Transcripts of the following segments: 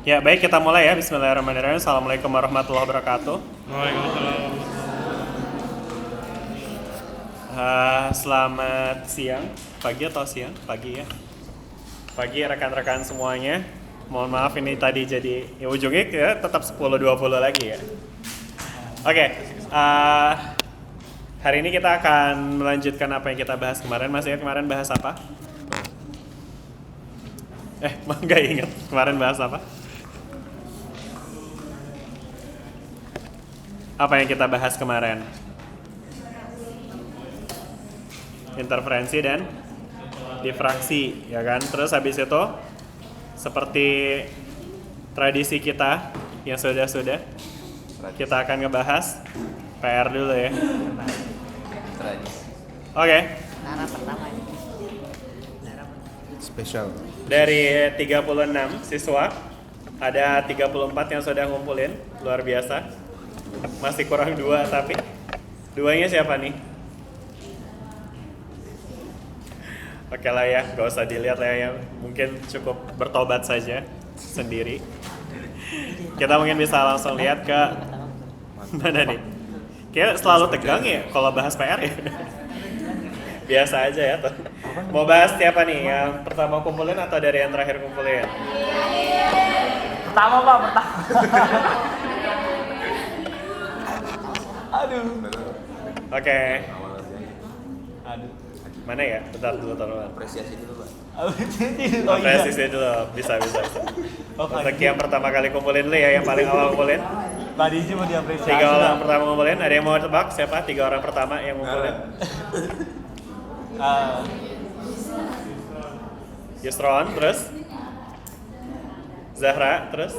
Ya, baik, kita mulai ya. Bismillahirrahmanirrahim. Assalamualaikum warahmatullahi wabarakatuh. Waalaikumsalam. Selamat siang, pagi atau siang? Pagi ya. Pagi rekan-rekan semuanya. Mohon maaf ini tadi jadi ya ujungnya ya tetap 10.20 lagi ya. Oke, hari ini kita akan melanjutkan apa yang kita bahas kemarin. Mas ya, kemarin bahas apa? Nggak ingat kemarin bahas apa? Apa yang kita bahas kemarin? Interferensi dan difraksi, ya kan? Terus habis itu seperti tradisi kita yang sudah kita akan ngebahas PR dulu ya. Oke. Nara pertama ini. Spesial. Dari 36 siswa ada 34 yang sudah ngumpulin, luar biasa. Masih kurang 2 tapi duanya siapa nih? Oke lah ya, gak usah dilihat lah ya, mungkin cukup bertobat saja sendiri. Kita mungkin bisa langsung lihat ke mana nih? Kayak selalu tegang ya kalau bahas PR ya. Biasa aja ya tuh. Mau bahas siapa nih? Yang pertama kumpulin atau dari yang terakhir kumpulin? Pertama Pak, pertama. Aduh. Oke. Aduh. Mana ya? Bentar dulu taruhan. Apresiasi dulu, Pak. Apresiasi dulu, bisa. Untuk yang pertama kali kumpulin dulu ya, yang paling awal kumpulin. Tadi sih mau diapresiasi. 3 orang pertama ngumpulin, ada yang mau tebak siapa? 3 orang pertama yang ngumpulin. Yusron, terus Zahra, terus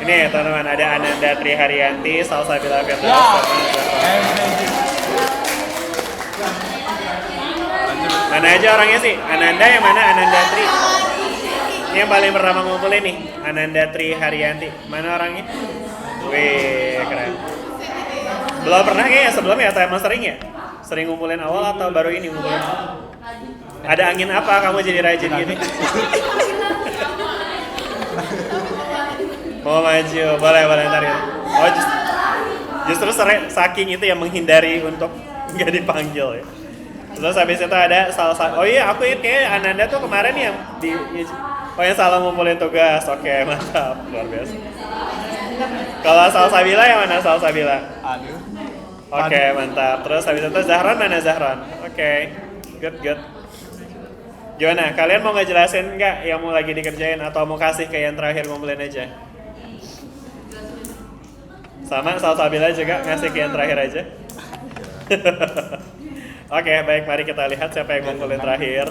ini teman-teman, ada Ananda Triharyanti, Salsabila Firdaus, sama Zahra. Mana aja orangnya sih? Ananda yang mana? Ananda Tri. Ini yang paling pertama ngumpulin nih, Ananda Triharyanti. Mana orangnya? Wih, keren. Belum pernah kayaknya sebelumnya atau emang sering ya? Sering ngumpulin awal atau baru ini ngumpulin? Ada angin apa kamu jadi rajin gini? Mau maju, boleh ntar ya. Oh, justru saking itu yang menghindari untuk nggak dipanggil ya. Terus habis itu ada oh iya, aku ingat kayak Ananda tuh kemarin yang yang salah ngumpulin tugas. Oke, mantap, luar biasa. Kalau Salsabila yang mana Salsabila? Aduh. Oke, mantap. Terus habis itu Zahran mana Zahran? Oke, good. Gimana? Kalian mau ngejelasin nggak yang mau lagi dikerjain atau mau kasih ke yang terakhir ngumpulin aja? Sama Salsabila juga ngasih ke yang terakhir aja. Oke, baik, mari kita lihat siapa yang ngumpulin terakhir.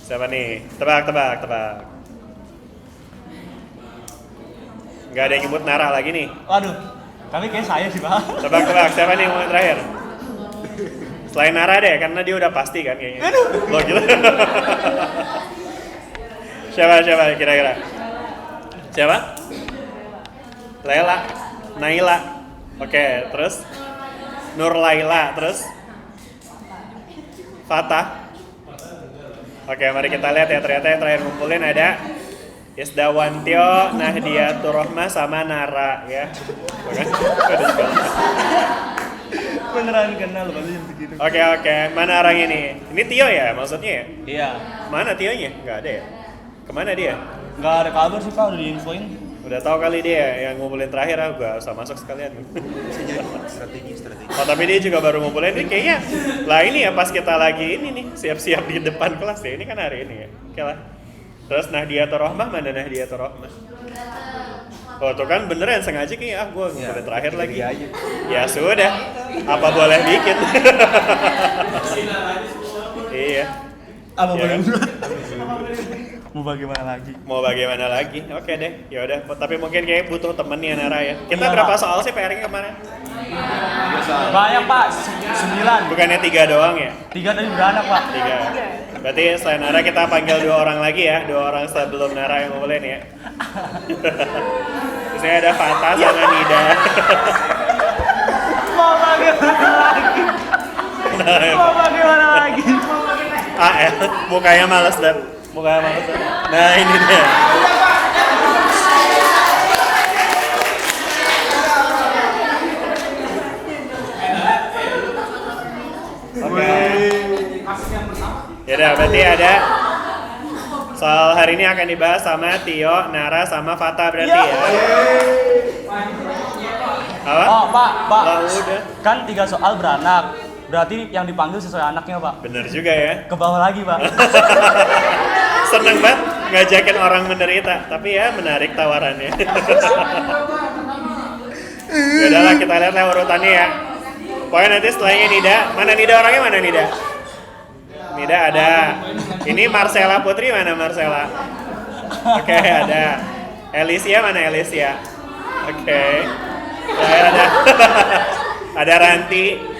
Siapa nih? Tebak. Nggak ada yang nyebut Nara lagi nih. Waduh. Tapi kayak saya sih, Pak. Tebak, siapa nih yang ngumpulin terakhir? Selain Nara deh, karena dia udah pasti kan kayaknya. Loh gitu. Siapa kira-kira? Siapa? Lela, Naila. Oke, terus Nur Laila, terus Fatah. Oke, mari kita lihat ya, ternyata yang terakhir ngumpulin ada Isdawantio, Nahdiatur Rohmah, sama Nara ya. Beneran kenal Pak jam segitu. Oke, mana orang ini? Ini Tio ya maksudnya ya? Iya. Mana Tionya? Nggak ada ya? Kemana dia? Nggak ada kabar sih Pak, udah diinfoin. Udah tahu kali dia yang ngumpulin terakhir, gak usah masuk sekalian. Strategi. Oh, tapi dia juga baru ngumpulin ini kayaknya. Lah ini ya pas kita lagi ini nih, siap-siap di depan kelas ya. Ini kan hari ini ya. Oke lah. Terus Nahdiatur Rohmah, mana Nahdiatur Rohmah? Oh tuh kan beneran sengaja kayaknya, gue ngumpulin terakhir lagi. Ya sudah, apa boleh bikin. Iya. Apa Ya kan? Mau bagaimana lagi? Oke deh, ya udah. Tapi mungkin kayak butuh temen nih Nara ya. Kita Iya, berapa Pak. soal sih PR-nya kemarin? Banyak Pak, 9. Bukannya 3 doang ya? 3 tadi beranak Pak. 3. Berarti selain Nara kita panggil 2 orang lagi ya. 2 orang sebelum Nara yang ngumpulin ya. Di sini ada Fatah sama Nida. Mau bagaimana lagi? Mau bagaimana lagi? Mukanya males dan nah ini dia. Oke. Yaudah, berarti ada soal hari ini akan dibahas sama Tio, Nara, sama Fata berarti ya. Apa? Oh, Pak. Oh, udah. Kan 3 soal beranak. Berarti yang dipanggil sesuai anaknya, Pak. Bener juga ya. Ke bawah lagi, Pak. Seneng banget ngajakin orang menderita, tapi ya menarik tawarannya. Yaudahlah, kita lihat lah urutannya ya. Pokoknya nanti setelahnya Nida. Mana Nida orangnya, mana Nida? Nida ada. Ini Marcella Putri, mana Marcella? Oke, ada. Alicia, mana Alicia? Oke. Ada. Ada Ranti.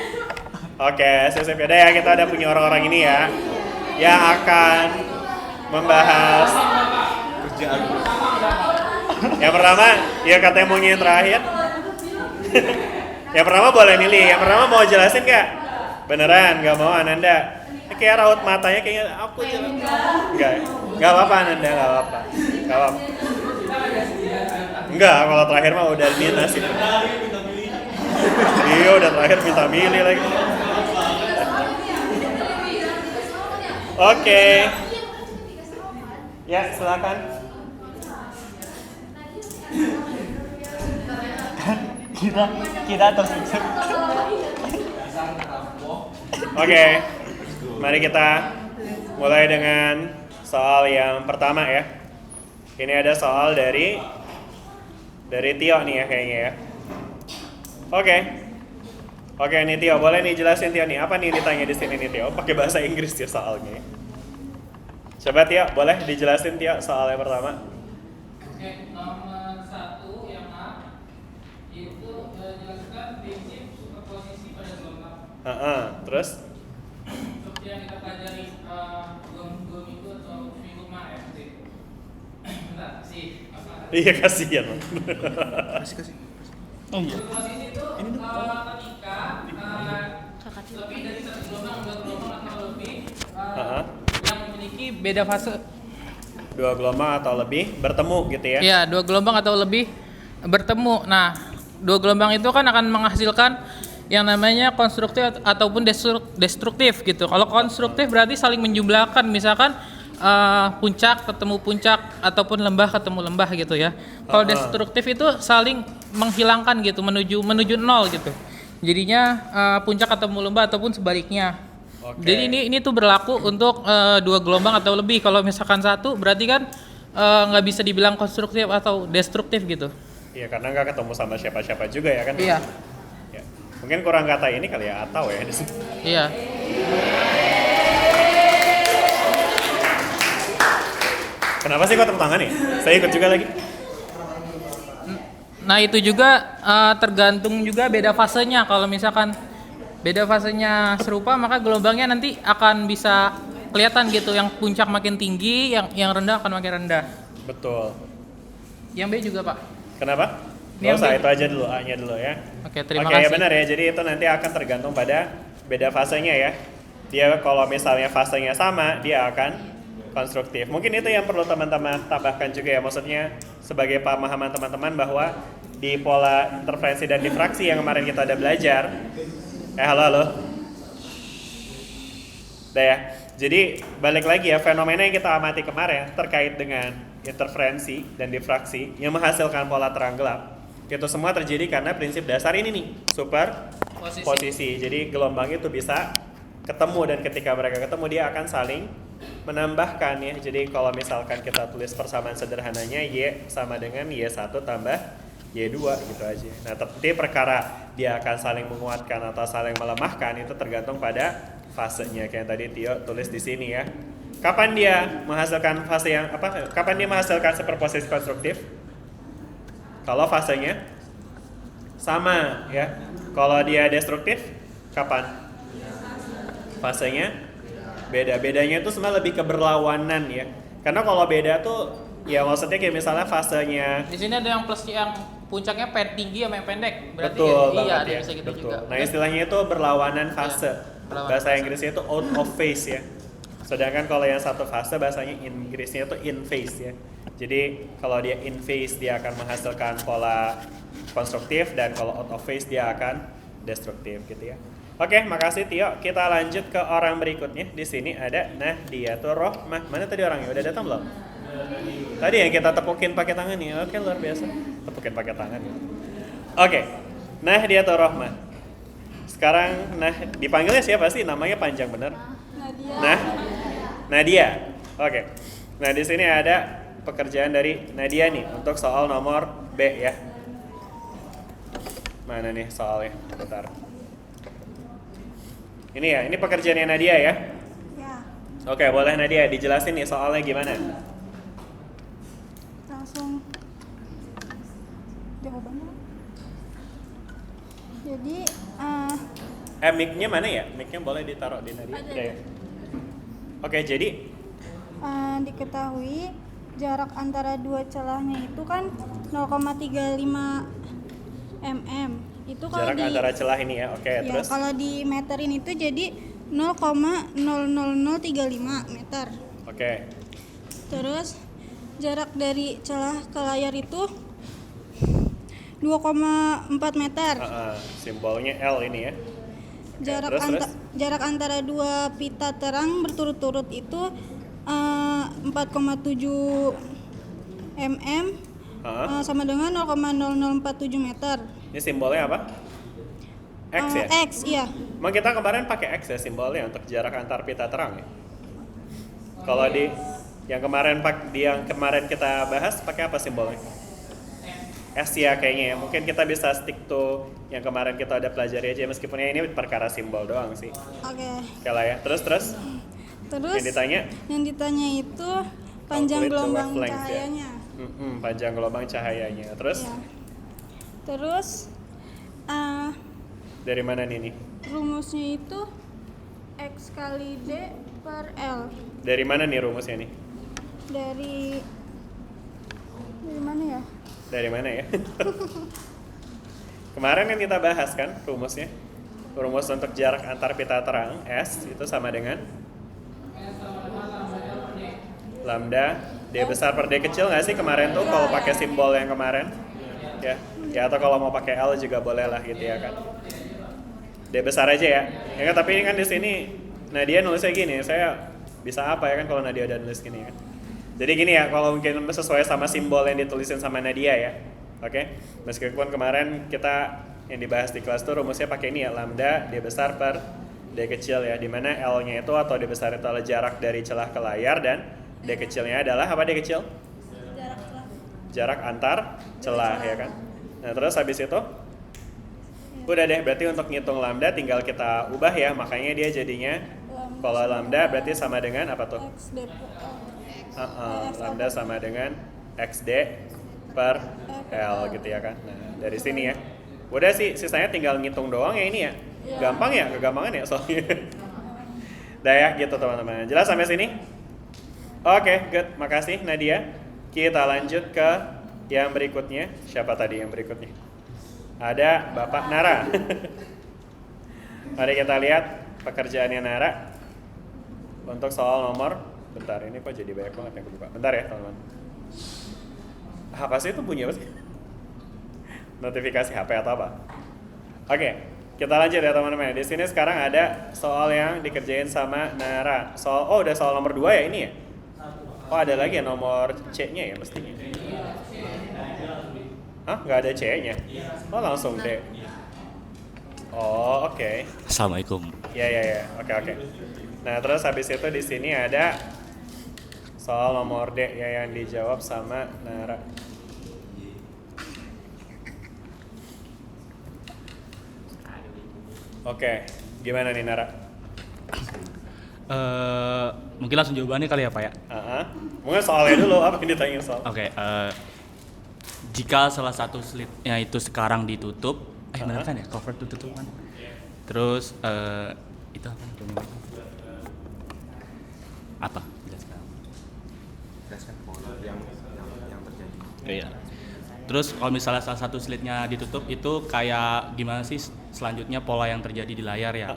Oke, sip. Ya, kita ada punya orang-orang ini ya yang akan membahas Kerjaan. yang pertama, ya katanya mau yang terakhir. Yang pertama boleh milih. Yang pertama mau jelasin nggak? Beneran nggak mau Ananda? Kayak raut matanya kayaknya aku jelasin. Nggak apa-apa Ananda, nggak apa-apa. Enggak, kalau terakhir mah udah minus itu. Iya, udah terakhir minta milih lagi. Oke. Ya, silakan. Kita tersiksa. Oke. Mari kita mulai dengan soal yang pertama ya. Ini ada soal dari Tio nih ya kayaknya ya. Oke nih Tio, boleh nih jelasin Tio nih. Apa nih ditanya di sini nih Tio? Pakai bahasa Inggris ya soalnya. Coba Tio, boleh dijelasin Tio soal yang pertama? Oke, nomor 1 yang A itu jelaskan prinsip superposisi pada gelombang. Terus? Seperti yang kita pelajari 2 minggu atau minggu kemarin sih. Bentar, sih. Iya kasihan. Kasih. Oh iya. Superposisi itu ketika lebih dari 1 gelombang, 2 gelombang atau lebih yang memiliki beda fase. 2 gelombang atau lebih bertemu gitu ya? Iya, 2 gelombang atau lebih bertemu. Nah, 2 gelombang itu kan akan menghasilkan yang namanya konstruktif ataupun destruktif gitu. Kalau konstruktif berarti saling menjumlahkan, misalkan puncak ketemu puncak ataupun lembah ketemu lembah gitu ya. Kalau destruktif itu saling menghilangkan gitu, menuju nol gitu. Jadinya puncak ketemu lembah ataupun sebaliknya. Oke. Jadi ini tuh berlaku untuk 2 gelombang atau lebih. Kalau misalkan 1 berarti kan nggak bisa dibilang konstruktif atau destruktif gitu. Iya, karena nggak ketemu sama siapa-siapa juga ya kan? Iya. Ya. Mungkin kurang kata ini kali ya, atau ya di sini. Iya. Kenapa sih kok tepuk tangan nih? Saya ikut juga lagi. Nah itu juga tergantung juga beda fasenya. Kalau misalkan beda fasenya serupa, maka gelombangnya nanti akan bisa kelihatan gitu. Yang puncak makin tinggi, yang rendah akan makin rendah. Betul. Yang B juga Pak. Kenapa? Ini Nggak usah, yang itu aja dulu, A-nya dulu ya. Oke, terima Oke, kasih. ya benar ya. Jadi itu nanti akan tergantung pada beda fasenya ya. Dia kalau misalnya fasenya sama, dia akan konstruktif. Mungkin itu yang perlu teman-teman tambahkan juga ya. Maksudnya sebagai pemahaman teman-teman bahwa di pola interferensi dan difraksi yang kemarin kita ada belajar. Halo. Udah ya. Jadi balik lagi ya, fenomena yang kita amati kemarin terkait dengan interferensi dan difraksi yang menghasilkan pola terang gelap. Itu semua terjadi karena prinsip dasar ini nih, superposisi. Jadi gelombang itu bisa ketemu dan ketika mereka ketemu dia akan saling menambahkan ya. Jadi kalau misalkan kita tulis persamaan sederhananya Y sama dengan Y1 tambah Y2 gitu aja. Nah, tapi perkara dia akan saling menguatkan atau saling melemahkan itu tergantung pada fasenya kayak tadi Tio tulis di sini ya. Kapan dia menghasilkan fase yang apa? Kapan dia menghasilkan superposisi konstruktif? Kalau fasenya sama ya. Kalau dia destruktif kapan? Fasenya beda. Bedanya itu sebenarnya lebih ke berlawanan ya. Karena kalau beda tuh ya maksudnya kayak misalnya fasenya Di sini ada yang plus yang puncaknya tinggi sama yang pendek. Berarti betul iya banget ada ya. bisa gitu Betul. juga. Nah istilahnya itu berlawanan fase. Bahasa Inggrisnya itu out of phase ya. Sedangkan kalau yang satu fase bahasanya Inggrisnya itu in phase ya. Jadi kalau dia in phase dia akan menghasilkan pola konstruktif, dan kalau out of phase dia akan destruktif gitu ya. Oke, makasih Tio. Kita lanjut ke orang berikutnya. Di sini ada Nahdiatur Rohmah. Mana tadi orangnya? Udah datang belum? Tadi yang kita tepukin pakai tangan nih. Oke, luar biasa. Tepukin pakai tangan ya. Oke. Nahdiatur Rohmah. Sekarang dipanggilnya siapa sih? Namanya panjang bener. Nadia. Oke. Nah, di sini ada pekerjaan dari Nadia nih untuk soal nomor B ya. Mana nih soalnya? Bentar. Ini ya, ini pekerjaannya Nadia ya? Ya, Oke, boleh Nadia dijelasin nih soalnya gimana? langsung jawabannya. Jadi, Mic-nya mana ya? Mic-nya boleh ditaruh di Nadia. Ada. Udah ya? Oke, jadi diketahui jarak antara dua celahnya itu kan 0,35 mm. Itu kalau jarak antara celah ini ya. Oke, ya, terus? kalau di meterin itu jadi 0,00035 meter. Oke. Terus jarak dari celah ke layar itu 2,4 meter. Simbolnya L ini ya. Jarak terus? jarak antara dua pita terang berturut-turut itu 4,7 mm sama dengan 0,0047 meter. Ini simbolnya apa? X ya? X, iya. Emang kita kemarin pakai X ya simbolnya untuk jarak antar pita terang ya? Kalau di yang kemarin kita bahas pakai apa simbolnya? S ya kayaknya ya. Mungkin kita bisa stick to yang kemarin kita udah pelajari aja, meskipun ini perkara simbol doang sih. Oke. Oke lah ya. Terus Terus yang ditanya itu panjang calculate the gelombang wavelength, cahayanya. ya? Panjang gelombang cahayanya. Terus Ya. Terus dari mana nih? rumusnya itu X kali D per L. Dari mana nih rumusnya nih? Dari mana ya? Dari mana ya? Kemarin kan kita bahas kan rumusnya. Rumus untuk jarak antar pita terang S itu sama dengan lambda D besar per D kecil nggak sih kemarin tuh kalau pakai simbol yang kemarin? Ya atau kalau mau pakai L juga boleh lah gitu ya kan. D besar aja ya. Ya kan, tapi ini kan di sini Nadia nulisnya gini, saya bisa apa ya kan kalau Nadia udah nulis gini kan. Jadi gini ya, kalau mungkin sesuai sama simbol yang ditulisin sama Nadia ya. Oke. Meskipun kemarin kita yang dibahas di kelas tuh rumusnya pakai ini ya, lambda D besar per D kecil ya, di mana L-nya itu atau D besar itu adalah jarak dari celah ke layar, dan D kecilnya adalah apa D kecil? Jarak antar celah ya kan. Nah, terus habis itu udah deh, berarti untuk ngitung lambda tinggal kita ubah ya, makanya dia jadinya kalau lambda berarti sama dengan apa tuh? X D per L. Lambda sama dengan XD per L gitu ya kan. Nah, dari sini ya. Udah sih, sisanya tinggal ngitung doang ya ini ya. Gampang ya, kegampangan ya soalnya. Udah ya gitu teman-teman. Jelas sampai sini? Oke, good. Makasih Nadia. Kita lanjut ke yang berikutnya. Siapa tadi yang berikutnya? Ada Bapak Nara. Mari kita lihat pekerjaannya Nara untuk soal nomor. Bentar, ini kok jadi banyak banget yang kebuka. Bentar ya teman-teman. Apa sih itu bunyi apa sih? Notifikasi HP atau apa? Oke, kita lanjut ya teman-teman. Di sini sekarang ada soal yang dikerjain sama Nara. Udah soal nomor 2 ya ini ya? Oh, ada lagi ya nomor C-nya ya mestinya. Hah? Nggak ada C-nya? Oh, langsung D. Oh, oke. Assalamualaikum. Ya. Oke. Nah, terus habis itu di sini ada soal nomor D ya yang dijawab sama Nara. Oke, gimana nih Nara? Mungkin langsung jawabannya kali ya Pak ya. Mungkin soalnya dulu apa yang ditanya soal? Oke, jika salah satu slitnya itu sekarang ditutup, benar kan ya, cover tutup kan. Terus itu apa? Jelaskan pola yang terjadi. Iya. Terus kalau misalnya salah satu slitnya ditutup itu kayak gimana sih selanjutnya pola yang terjadi di layar ya.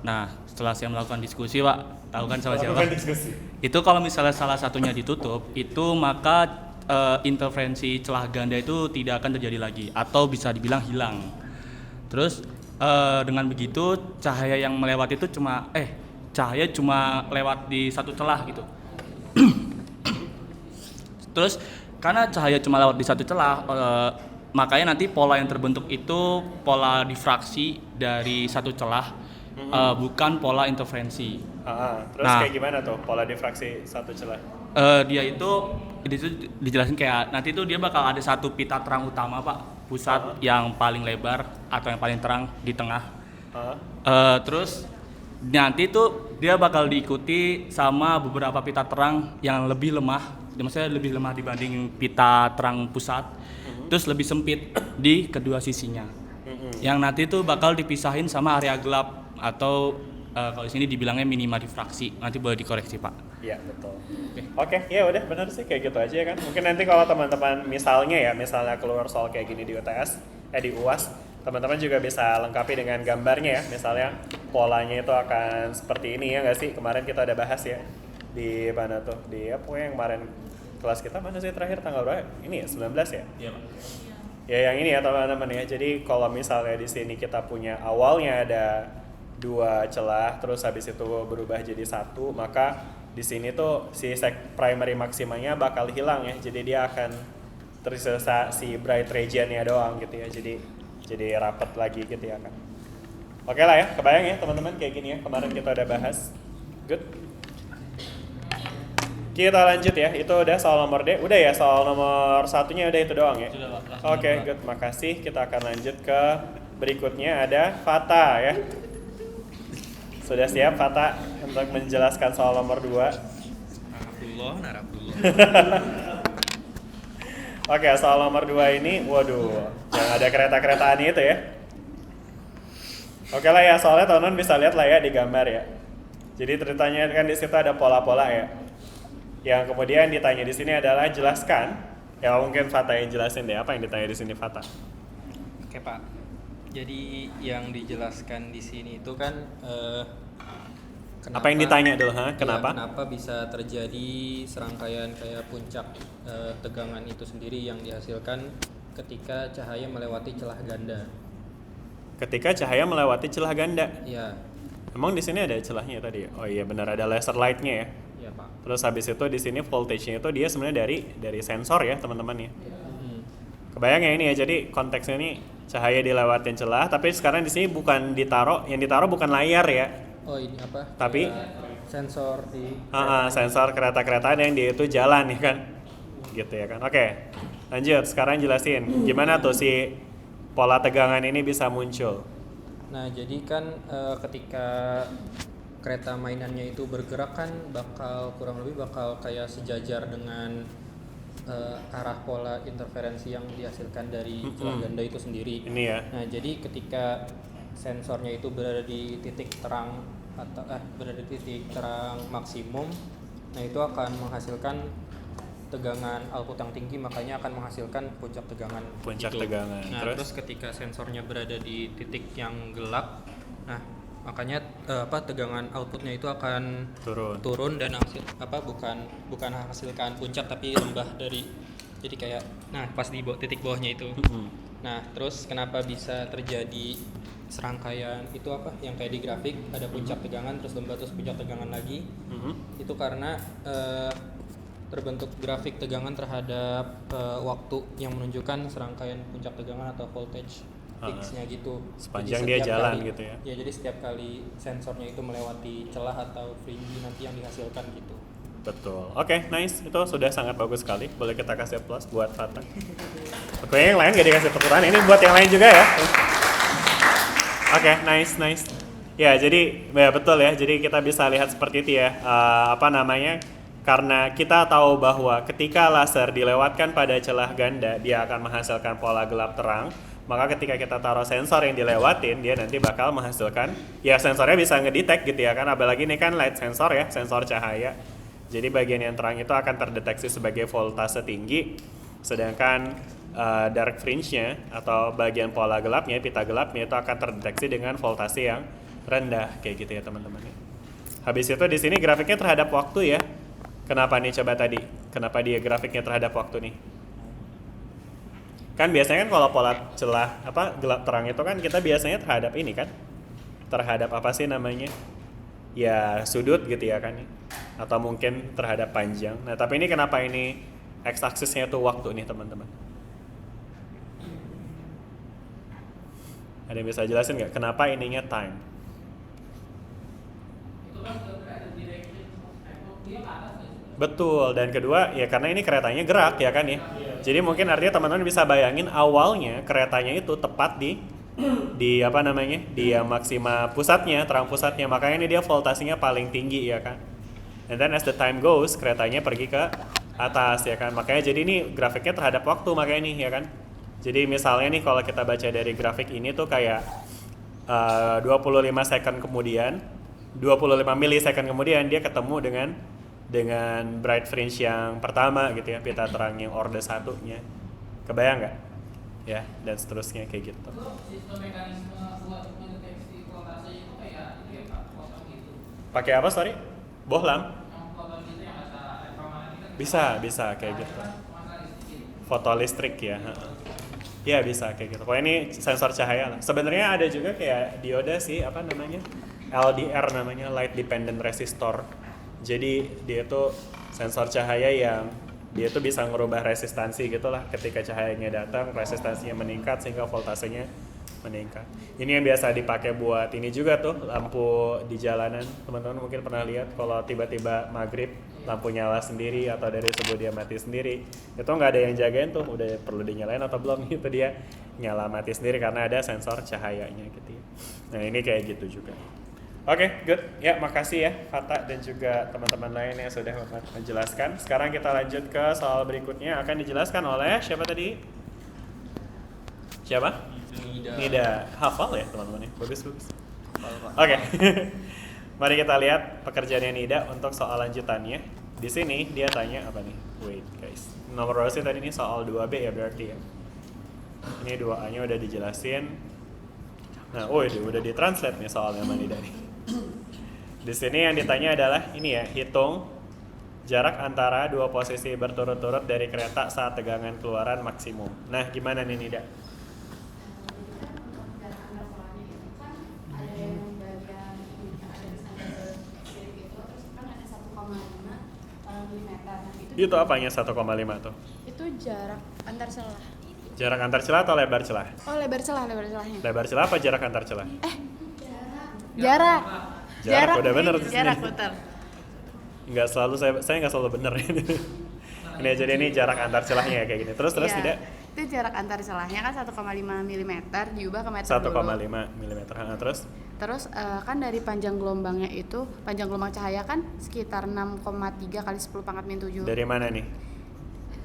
Nah, setelah saya melakukan diskusi, Pak, tahu kan sama siapa? Melakukan diskusi. Itu kalau misalnya salah satunya ditutup, itu maka interferensi celah ganda itu tidak akan terjadi lagi atau bisa dibilang hilang. Terus dengan begitu cahaya yang melewati itu cahaya cuma lewat di satu celah gitu. Terus karena cahaya cuma lewat di satu celah, makanya nanti pola yang terbentuk itu pola difraksi dari satu celah, bukan pola interferensi. Terus Nah. kayak gimana tuh pola difraksi satu celah? Dia itu dijelasin kayak nanti tuh dia bakal ada satu pita terang utama, Pak, pusat yang paling lebar atau yang paling terang di tengah. Terus nanti tuh dia bakal diikuti sama beberapa pita terang yang lebih lemah, maksudnya lebih lemah dibanding pita terang pusat, terus lebih sempit di kedua sisinya. Yang nanti tuh bakal dipisahin sama area gelap atau kalau di sini dibilangnya minima difraksi. Nanti boleh dikoreksi, Pak. Iya, betul. Oke, ya udah benar sih kayak gitu aja ya kan. Mungkin nanti kalau teman-teman misalnya keluar soal kayak gini di UTS, di UAS, teman-teman juga bisa lengkapi dengan gambarnya ya. Misalnya polanya itu akan seperti ini ya nggak sih? Kemarin kita ada bahas ya di mana tuh? Di apa yang kemarin kelas kita mana sih terakhir tanggal berapa? Ini ya 19 ya? Iya, Pak. Ya yang ini ya teman-teman ya. Jadi kalau misalnya di sini kita punya awalnya ada 2 celah, terus habis itu berubah jadi 1, maka di sini tuh si primary maksimanya bakal hilang ya. Jadi dia akan tersisa si bright regionnya doang gitu ya. Jadi rapat lagi gitu ya kan. Oke lah ya, kebayang ya teman-teman kayak gini ya. Kemarin kita udah bahas. Good. Kita lanjut ya. Itu udah soal nomor D. Udah ya, soal nomor 1-nya udah itu doang ya. Sudah, Pak. Oke, good. Makasih. Kita akan lanjut ke berikutnya ada Fata ya. Sudah siap Fata untuk menjelaskan soal nomor 2? Narapullah. Oke, soal nomor 2 ini, waduh, yang ada kereta-keretaan itu ya. Oke lah ya, soalnya teman-teman bisa lihat lah ya di gambar ya. Jadi ceritanya kan di situ ada pola-pola ya. Yang kemudian ditanya di sini adalah jelaskan. Ya mungkin Fata yang jelasin deh, apa yang ditanya di sini Fata? Oke Pak, jadi yang dijelaskan di sini itu kan Apa yang ditanya dulu, kenapa? kenapa bisa terjadi serangkaian kayak puncak tegangan itu sendiri yang dihasilkan ketika cahaya melewati celah ganda. Ketika cahaya melewati celah ganda. Ya, Emang di sini ada celahnya tadi? Oh iya benar, ada laser light-nya ya. ya Pak. Terus habis itu di sini voltage-nya itu dia sebenarnya dari sensor ya teman-teman ya. Kebayang ya ini ya, jadi konteksnya ini cahaya dilewatin celah, tapi sekarang di sini bukan yang ditaruh bukan layar ya. Oh ini apa? Tapi- Kayak sensor di Sensor kereta-keretaan yang dia itu jalan ya kan. Gitu ya kan. Oke. Lanjut, sekarang jelasin gimana tuh si pola tegangan ini bisa muncul. Nah, jadi kan ketika kereta mainannya itu bergerak kan kurang lebih bakal kayak sejajar dengan arah pola interferensi yang dihasilkan dari celah ganda itu sendiri. Ini ya. Nah, jadi ketika sensornya itu berada di titik terang atau berada di titik terang maksimum, nah itu akan menghasilkan tegangan output yang tinggi, makanya akan menghasilkan puncak tegangan. Puncak gitu. tegangan. Nah, Terus? terus ketika sensornya berada di titik yang gelap, nah makanya tegangan outputnya itu akan turun dan bukan menghasilkan puncak tapi lembah dari, jadi kayak pas di titik bawahnya itu. Nah, terus kenapa bisa terjadi serangkaian itu yang kayak di grafik ada puncak tegangan terus lembah terus puncak tegangan lagi? Itu karena terbentuk grafik tegangan terhadap waktu yang menunjukkan serangkaian puncak tegangan atau voltage fixnya gitu. Sepanjang Jadi dia setiap jalan kali- gitu ya. Ya, jadi setiap kali sensornya itu melewati celah atau fringe nanti yang dihasilkan gitu. Betul. Oke, nice. Itu sudah sangat bagus sekali. Boleh kita kasih plus buat Fata. Oke, yang lain gak dikasih tepuran. Ini buat yang lain juga ya. Oke, nice. Ya, jadi betul ya. Jadi kita bisa lihat seperti itu ya. Karena kita tahu bahwa ketika laser dilewatkan pada celah ganda, dia akan menghasilkan pola gelap terang. Maka ketika kita taruh sensor yang dilewatin, dia nanti bakal menghasilkan, ya sensornya bisa ngedetect gitu ya kan. Apalagi ini kan light sensor ya, sensor cahaya. Jadi bagian yang terang itu akan terdeteksi sebagai voltase tinggi. Sedangkan dark fringe-nya atau bagian pola gelapnya, pita gelapnya itu akan terdeteksi dengan voltase yang rendah kayak gitu ya teman-teman. Habis itu di sini grafiknya terhadap waktu ya. Kenapa nih coba tadi? Kenapa dia grafiknya terhadap waktu nih? Kan biasanya kan kalau pola celah gelap terang itu kan kita biasanya terhadap ini kan? Terhadap apa sih namanya? Ya sudut gitu ya kan? Atau mungkin terhadap panjang. Nah, tapi ini kenapa ini x-axisnya itu waktu nih teman-teman? Ada yang bisa jelasin nggak kenapa ininya time? Betul, dan kedua ya karena ini keretanya gerak ya kan ya. Jadi mungkin artinya teman-teman bisa bayangin awalnya keretanya itu tepat di apa namanya? Di yang maksima pusatnya, terang pusatnya. Makanya ini dia voltasenya paling tinggi ya kan. And then as the time goes, keretanya pergi ke atas ya kan. Makanya jadi ini grafiknya terhadap waktu makanya nih ya kan. Jadi misalnya nih kalau kita baca dari grafik ini tuh kayak 25 second kemudian, 25 millisecond kemudian dia ketemu dengan bright fringe yang pertama gitu ya, pita terang yang orde satunya. Kebayang nggak? Ya, dan seterusnya kayak gitu. Sistem mekanisme buat mendeteksi voltase itu kayak itu ya Pak, foton gitu. Pakai apa, sorry? Bohlam? Yang foton itu yang kata elektromagnetik kan Bisa kayak gitu. Fotolistrik ya. Ya bisa kayak gitu. Pokoknya ini sensor cahaya lah. Sebenarnya ada juga kayak dioda sih, apa namanya? LDR namanya, light dependent resistor. Jadi dia tuh sensor cahaya yang dia tuh bisa ngerubah resistansi gitulah. Ketika cahayanya datang, resistansinya meningkat sehingga voltasenya meningkat. Ini yang biasa dipakai buat ini juga tuh, lampu di jalanan. Teman-teman mungkin pernah lihat kalau tiba-tiba maghrib lampu nyala sendiri atau dari subuh dia mati sendiri, itu nggak ada yang jagain tuh, udah perlu dinyalain atau belum, itu dia nyala mati sendiri karena ada sensor cahayanya gitu ya. Nah ini kayak gitu juga. Oke, good. Ya, makasih ya Fata dan juga teman-teman lain yang sudah menjelaskan. Sekarang kita lanjut ke soal berikutnya, akan dijelaskan oleh siapa tadi? Siapa? Nida. Hafal ya teman-teman ya? Bagus. Oke. Mari kita lihat pekerjaannya Nida untuk soal lanjutannya. Di sini dia tanya apa nih? Wait guys. Nomor berapa sih tadi ini soal 2B ya berarti ya. Ini 2A-nya udah dijelasin. Nah, udah ditranslate nih soalnya sama Nida nih. Di sini yang ditanya adalah ini ya, hitung jarak antara dua posisi berturut-turut dari kereta saat tegangan keluaran maksimum. Nah, gimana nih Nida? Itu apanya 1,5 tuh? Itu jarak antar celah. Jarak antar celah atau lebar celah? Oh, lebar celahnya. Lebar celah apa jarak antar celah? Jarak. Jarak udah bener di sini. Jarak betul. Nggak selalu saya nggak selalu bener ini jadi ini jarak antar celahnya ya kayak gini. Terus Iya. tidak? Itu jarak antar celahnya kan 1,5 mm diubah ke meter 1,5 dulu. mm. Terus? Terus kan dari panjang gelombangnya itu, panjang gelombang cahaya kan sekitar 6,3 kali 10 pangkat min 7. Dari mana nih?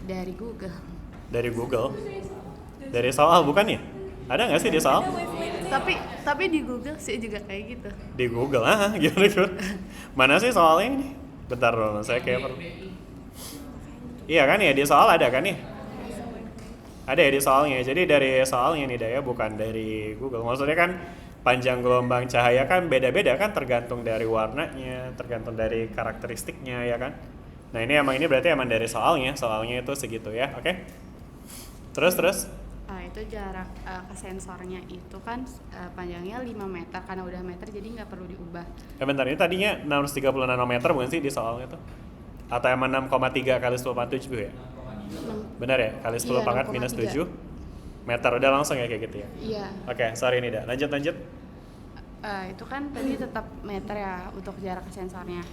Dari Google. Dari Google? Dari soal bukan ya? Ada nggak sih di soal? Tapi di Google sih juga kayak gitu. Di Google, gimana? Mana sih soalnya ini? Bentar dong, saya kayak perlu. Iya kan ya, di soal ada kan ya? Ada ya di soalnya, jadi dari soalnya nih Daya, bukan dari Google. Maksudnya kan panjang gelombang cahaya kan beda-beda kan, tergantung dari warnanya, tergantung dari karakteristiknya ya kan. Nah ini berarti emang dari soalnya itu segitu ya, oke? Terus? Itu jarak ke sensornya itu kan panjangnya 5 meter, karena udah meter jadi nggak perlu diubah. Bentar, ini tadinya 630 nanometer bukan sih di soalnya tuh? Atau emang 6,3 kali 10 pangkat 7 ya? Benar ya? Kali 10 pangkat minus 7 meter, udah langsung ya kayak gitu ya? Iya. Oke, sorry nih dah, lanjut. Itu kan tadi tetap meter ya untuk jarak ke sensornya.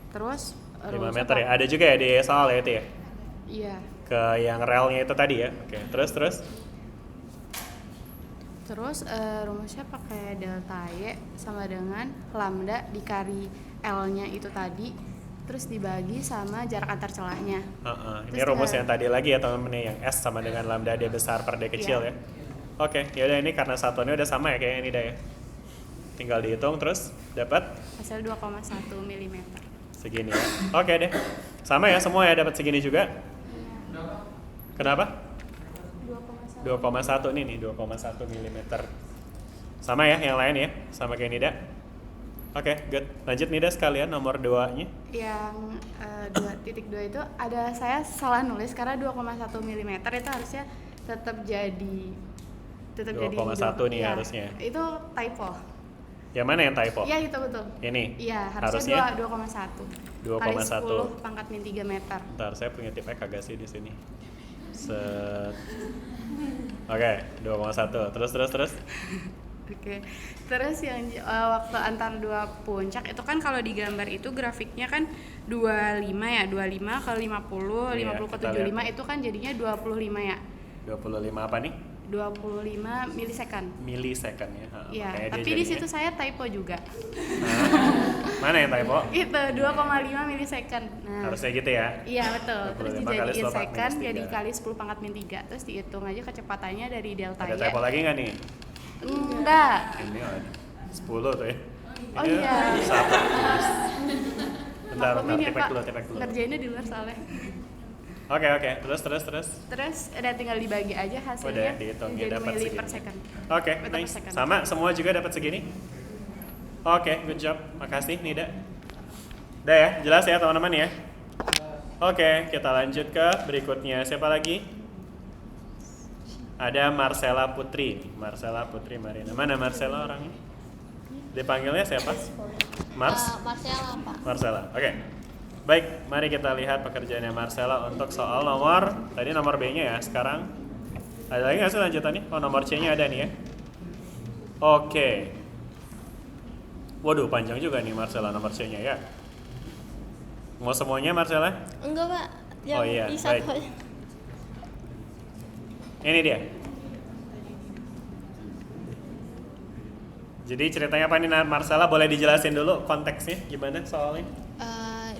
Terus 5 meter ya? Ada juga ya di soal ya itu ya? Iya. Ke yang relnya itu tadi ya? Oke, terus? Terus rumusnya pakai delta Y sama dengan lambda dikali L-nya itu tadi, terus dibagi sama jarak antar celahnya. Ini rumus yang tadi lagi ya teman-teman, yang S sama dengan lambda D besar per D kecil ya. Oke, yaudah ini karena satuannya udah sama ya kayaknya ini dah ya. Tinggal dihitung terus dapat Hasil 2,1 mm. segini ya. Oke deh. Sama ya semua ya, dapat segini juga. Kenapa? 2,1 2,1 nih 2,1 mm. Sama ya yang lain ya, sama kayak Nida. Oke, good. Lanjut Nida sekalian nomor 2-nya. Yang 2.2 itu ada saya salah nulis karena 2,1 mm itu harusnya tetap jadi 2,1 nih ya, harusnya. Itu typo. Yang mana yang typo? Iya itu betul. Ini. Iya, Harusnya? harusnya 2,1. 2,1. Kali 10 pangkat min 3 meter. Bentar, saya punya tipnya kagak sih di sini. Set. Oke, 2,1. Terus. Oke. Terus yang waktu antar dua puncak itu kan kalau di gambar itu grafiknya kan 25 ya, 25 ke 50, Iya, 50 ke kita 75 lihat. itu kan jadinya 25 ya. 25 apa nih? 25 milisecond. Milisecond ya. Iya, Makanya dia tapi di jadinya- situ saya typo juga. Mana yang typo? Itu 2,5 milisecond. Nah, Harusnya gitu ya. iya betul. Terus 25 kali dijadiin 10 second minus jadi 3. kali 10 pangkat min 3. Terus dihitung aja kecepatannya dari delta Ada Y. typo lagi nggak nih? Enggak. Ini ada 10 tuh ya. Oh Ini iya. 1. Bentar, Maklumin ya, tipek Pak. dulu. Ngerjainnya di luar soalnya. Oke. Terus. Terus udah tinggal dibagi aja hasilnya. Udah dihitung ya, jadi dapat mili segini. per second. Oke, Meter per nice. second. Sama semua juga dapat segini? Oke, good job. Makasih Nida. Udah ya, jelas ya teman-teman ya? Oke, kita lanjut ke berikutnya. Siapa lagi? Ada Marcella Putri. Marcella Putri Marina. Mana Marcella orangnya? Dipanggilnya siapa? Marcella, Pak. Marcella. Oke. Baik, mari kita lihat pekerjaannya Marcella untuk soal nomor, tadi nomor B-nya ya. Sekarang ada lagi nggak sih lanjutannya? Oh, nomor C-nya ada nih ya. Oke. Waduh, panjang juga nih Marcella nomor C-nya ya. Mau semuanya Marcella? Enggak, Pak. Oh iya, bisa baik. kok. Ini dia. Jadi ceritanya apa nih Marcella? Boleh dijelasin dulu konteksnya gimana soalnya?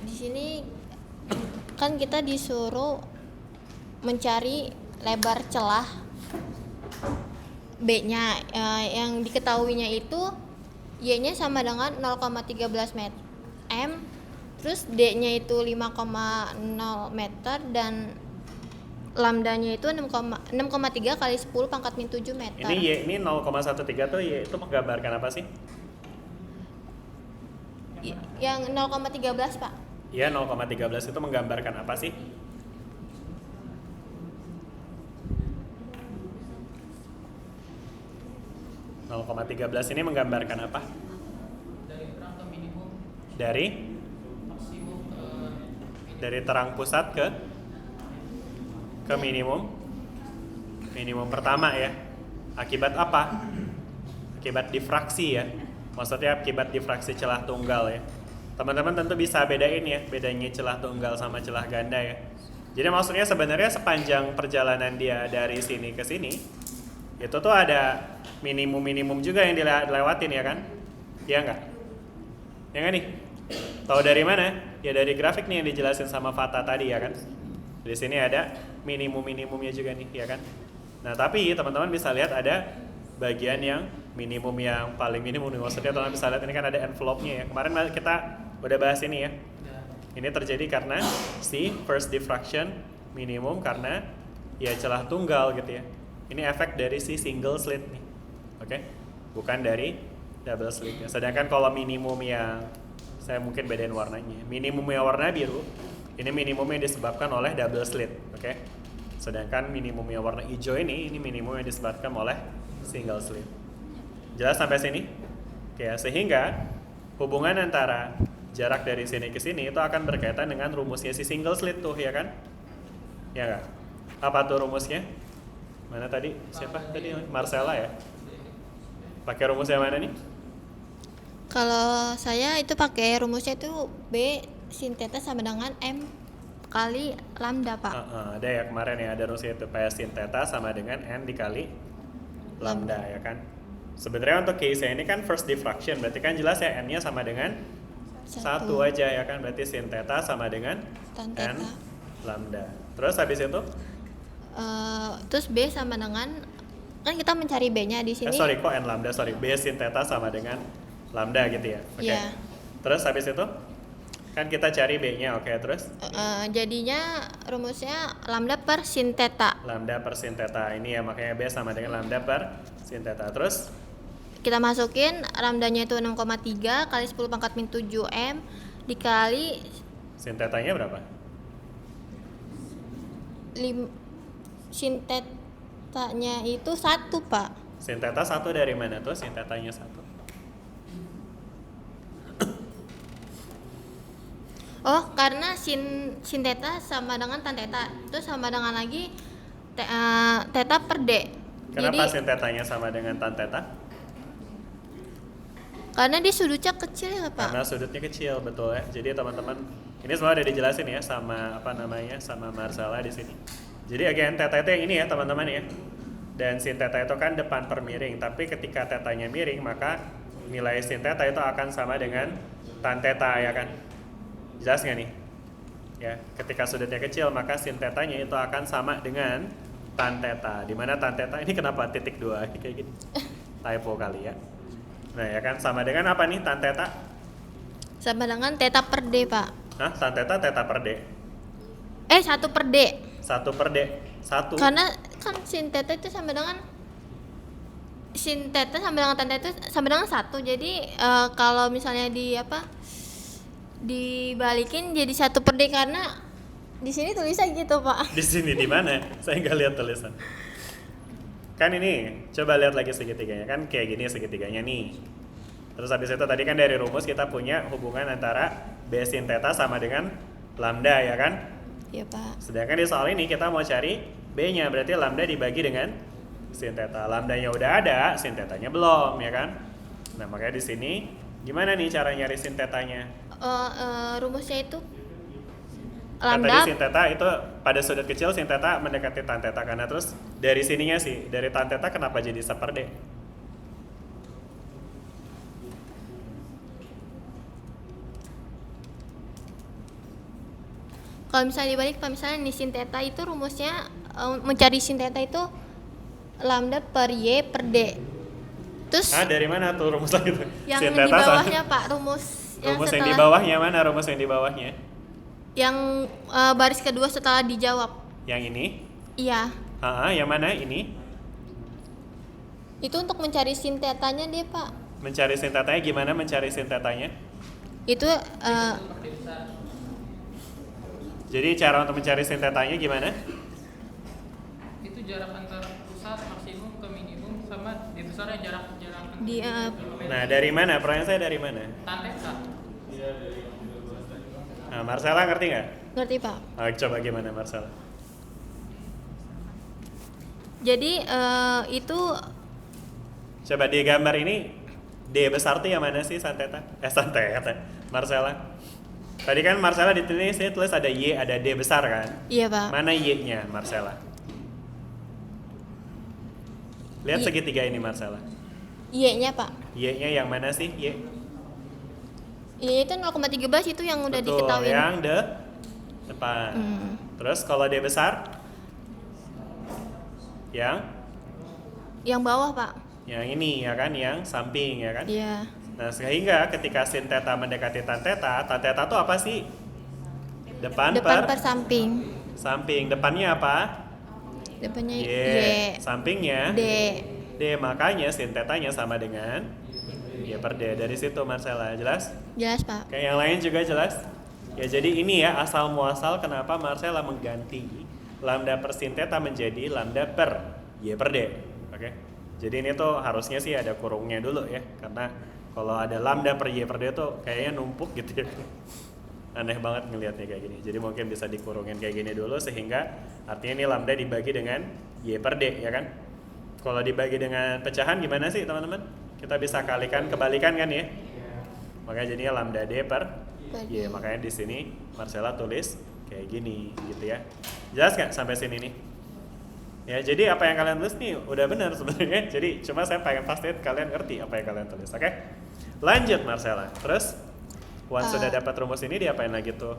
Di sini kan kita disuruh mencari lebar celah B-nya, yang diketahuinya itu Y-nya sama dengan 0,13 m, terus D-nya itu 5,0 meter dan lambdanya itu 6,3 kali 10 pangkat min 7 meter. Ini Y ini 0,13 tuh Y itu menggambarkan apa sih? Yang 0,13 Pak. Ya, 0,13 itu menggambarkan apa sih? (0,13) ini menggambarkan apa? Dari terang pusat ke minimum. Minimum pertama ya. Akibat apa? Akibat difraksi ya. Maksudnya akibat difraksi celah tunggal ya. Teman-teman tentu bisa bedain ya, bedanya celah tunggal sama celah ganda ya. Jadi maksudnya sebenarnya sepanjang perjalanan dia dari sini ke sini, itu tuh ada minimum juga yang dilewatin ya kan? Iya nggak? Ya nggak nih? Tahu dari mana? Ya dari grafik nih yang dijelasin sama Fata tadi ya kan? Di sini ada minimumnya juga nih ya kan? Nah tapi teman-teman bisa lihat ada bagian yang minimum yang paling minimum nih. Maksudnya teman-teman bisa lihat ini kan ada envelope-nya ya. Kemarin kita udah bahas ini ya. Ini terjadi karena si first diffraction minimum karena ya celah tunggal gitu ya. Ini efek dari si single slit nih. Oke? Bukan dari double slitnya. Sedangkan kalau minimum yang saya mungkin bedain warnanya. Minimum yang warna biru, ini minimumnya disebabkan oleh double slit, oke? Sedangkan minimum yang warna hijau ini minimum yang disebabkan oleh single slit. Jelas sampai sini? Oke, sehingga hubungan antara jarak dari sini ke sini itu akan berkaitan dengan rumusnya si single slit tuh, ya kan? Ya nggak? Apa tuh rumusnya? Mana tadi? Siapa tadi? Marcella ya? Pakai rumus yang mana nih? Kalau saya itu pakai rumusnya itu B sin theta sama dengan M kali lambda Pak. Ada ya kemarin ya, ada rumusnya itu P sin theta sama dengan N dikali lambda ya kan. Sebenarnya untuk case ini kan first diffraction, berarti kan jelas ya N-nya sama dengan 1 aja ya kan, berarti sin theta sama dengan Tan N theta. lambda. Terus habis itu? Terus B sama dengan, kan kita mencari B-nya di sini. Kok N lambda, B sin theta sama dengan lambda gitu ya. Oke. Iya. Terus habis itu? Kan kita cari B-nya, oke, terus? Jadinya rumusnya lambda per sin theta. Lambda per sin theta, ini ya makanya B sama dengan lambda per sin theta. Terus? Kita masukin lambdanya itu 6,3 kali 10 pangkat min 7M dikali Sin tetanya berapa? sin tetanya itu 1, Pak. Sin theta 1 dari mana tuh? Sin tetanya 1. Oh, karena sin theta sama dengan tan theta. Itu sama dengan lagi theta per D. Kenapa Jadi sin tetanya sama dengan tan theta? karena dia sudutnya kecil ya, Pak. Karena sudutnya kecil, betul ya. Jadi teman-teman, ini semua udah dijelasin ya sama sama Marcella di sini. Jadi again theta itu yang ini ya teman-teman ya. Dan sin theta itu kan depan per miring, tapi ketika tetanya miring maka nilai sin theta itu akan sama dengan tan theta ya kan. Jelas nggak nih? Ya, ketika sudutnya kecil maka sin tetanya itu akan sama dengan tan theta. Di mana tan theta ini kenapa titik 2 kayak gini? Typo kali ya. Nah, ya kan sama dengan apa nih tan theta? Sama dengan theta per D, Pak. Hah, tan theta theta per D. 1 per D. 1 per D. 1. Karena kan sin theta itu sama dengan sin theta sama dengan tan theta itu sama dengan 1. Jadi kalau misalnya dibalikin jadi 1 per D karena di sini tulisnya gitu, Pak. Di sini di mana? Saya nggak lihat tulisan. Kan ini, coba lihat lagi segitiganya. Kan kayak gini segitiganya nih. Terus habis itu tadi kan dari rumus kita punya hubungan antara B sin theta sama dengan lambda ya kan? Iya, Pak. Sedangkan di soal ini kita mau cari B-nya, berarti lambda dibagi dengan sin theta. Lambdanya udah ada, sin tetanya belum ya kan? Nah, makanya di sini gimana nih cara nyari sin tetanya? Rumusnya itu Kan tadi lambda sin theta itu pada sudut kecil sin theta mendekati tan theta karena terus dari sininya sih, dari tan theta kenapa jadi 1 per D? kalau misalnya dibalik, Pak, misalnya nih sin theta itu rumusnya mencari sin theta itu lambda per Y per D. Terus Dari mana tuh rumusnya itu? yang Sin di theta bawahnya, Pak, rumus yang rumus yang setelah di bawahnya mana? Rumus yang di bawahnya? yang baris kedua setelah dijawab. Yang ini? Iya. Yang mana ini? Itu untuk mencari sin tetanya dia, Pak. Mencari sin tetanya gimana mencari sin tetanya? Itu Jadi cara untuk mencari sin tetanya gimana? Itu jarak antara pusat maksimum ke minimum sama di besarnya jarak di Nah, dari mana? Pertanyaan saya dari mana? tan theta. Nah, Marcella ngerti nggak? ngerti, Pak. Coba gimana Marcella? Jadi itu Coba di gambar ini D besar tuh yang mana sih san theta? San theta. Marcella. Tadi kan Marcella ditulis ada Y, ada D besar kan? iya, Pak. Mana Y-nya Marcella? Lihat Y. segitiga ini Marcella. Y-nya, Pak. Y-nya yang mana sih? Y. Y itu 0,13 itu yang udah Betul, diketahui. yang depan. Terus kalau D besar? Yang bawah, Pak. yang ini ya kan, yang samping ya kan? Iya. Nah, sehingga ketika sin theta mendekati tan theta itu apa sih? Depan Per samping. samping. Depannya apa? Depannya Y. Y. Sampingnya D. D, makanya sin tetanya sama dengan Y per D. Dari situ Marcella, jelas? Jelas, Pak. Kayak yang lain juga jelas? Ya, jadi ini ya asal muasal kenapa Marcella mengganti lambda per sin theta menjadi lambda per Y per D. Oke. Jadi ini tuh harusnya sih ada kurungnya dulu ya, karena kalau ada lambda per Y per D tuh kayaknya numpuk gitu ya. Aneh banget ngelihatnya kayak gini. Jadi mungkin bisa dikurungin kayak gini dulu sehingga artinya ini lambda dibagi dengan Y per D ya kan. Kalau dibagi dengan pecahan gimana sih teman-teman? Kita bisa kebalikan kan ya. Makanya jadinya lambda D per Y. Makanya di sini Marcella tulis kayak gini gitu ya. Jelas nggak sampai sini nih? Ya, jadi apa yang kalian tulis nih udah benar sebenarnya. Jadi cuma saya pengen pastiin kalian ngerti apa yang kalian tulis. Oke? Lanjut Marcella. Terus once sudah dapat rumus ini diapain lagi tuh?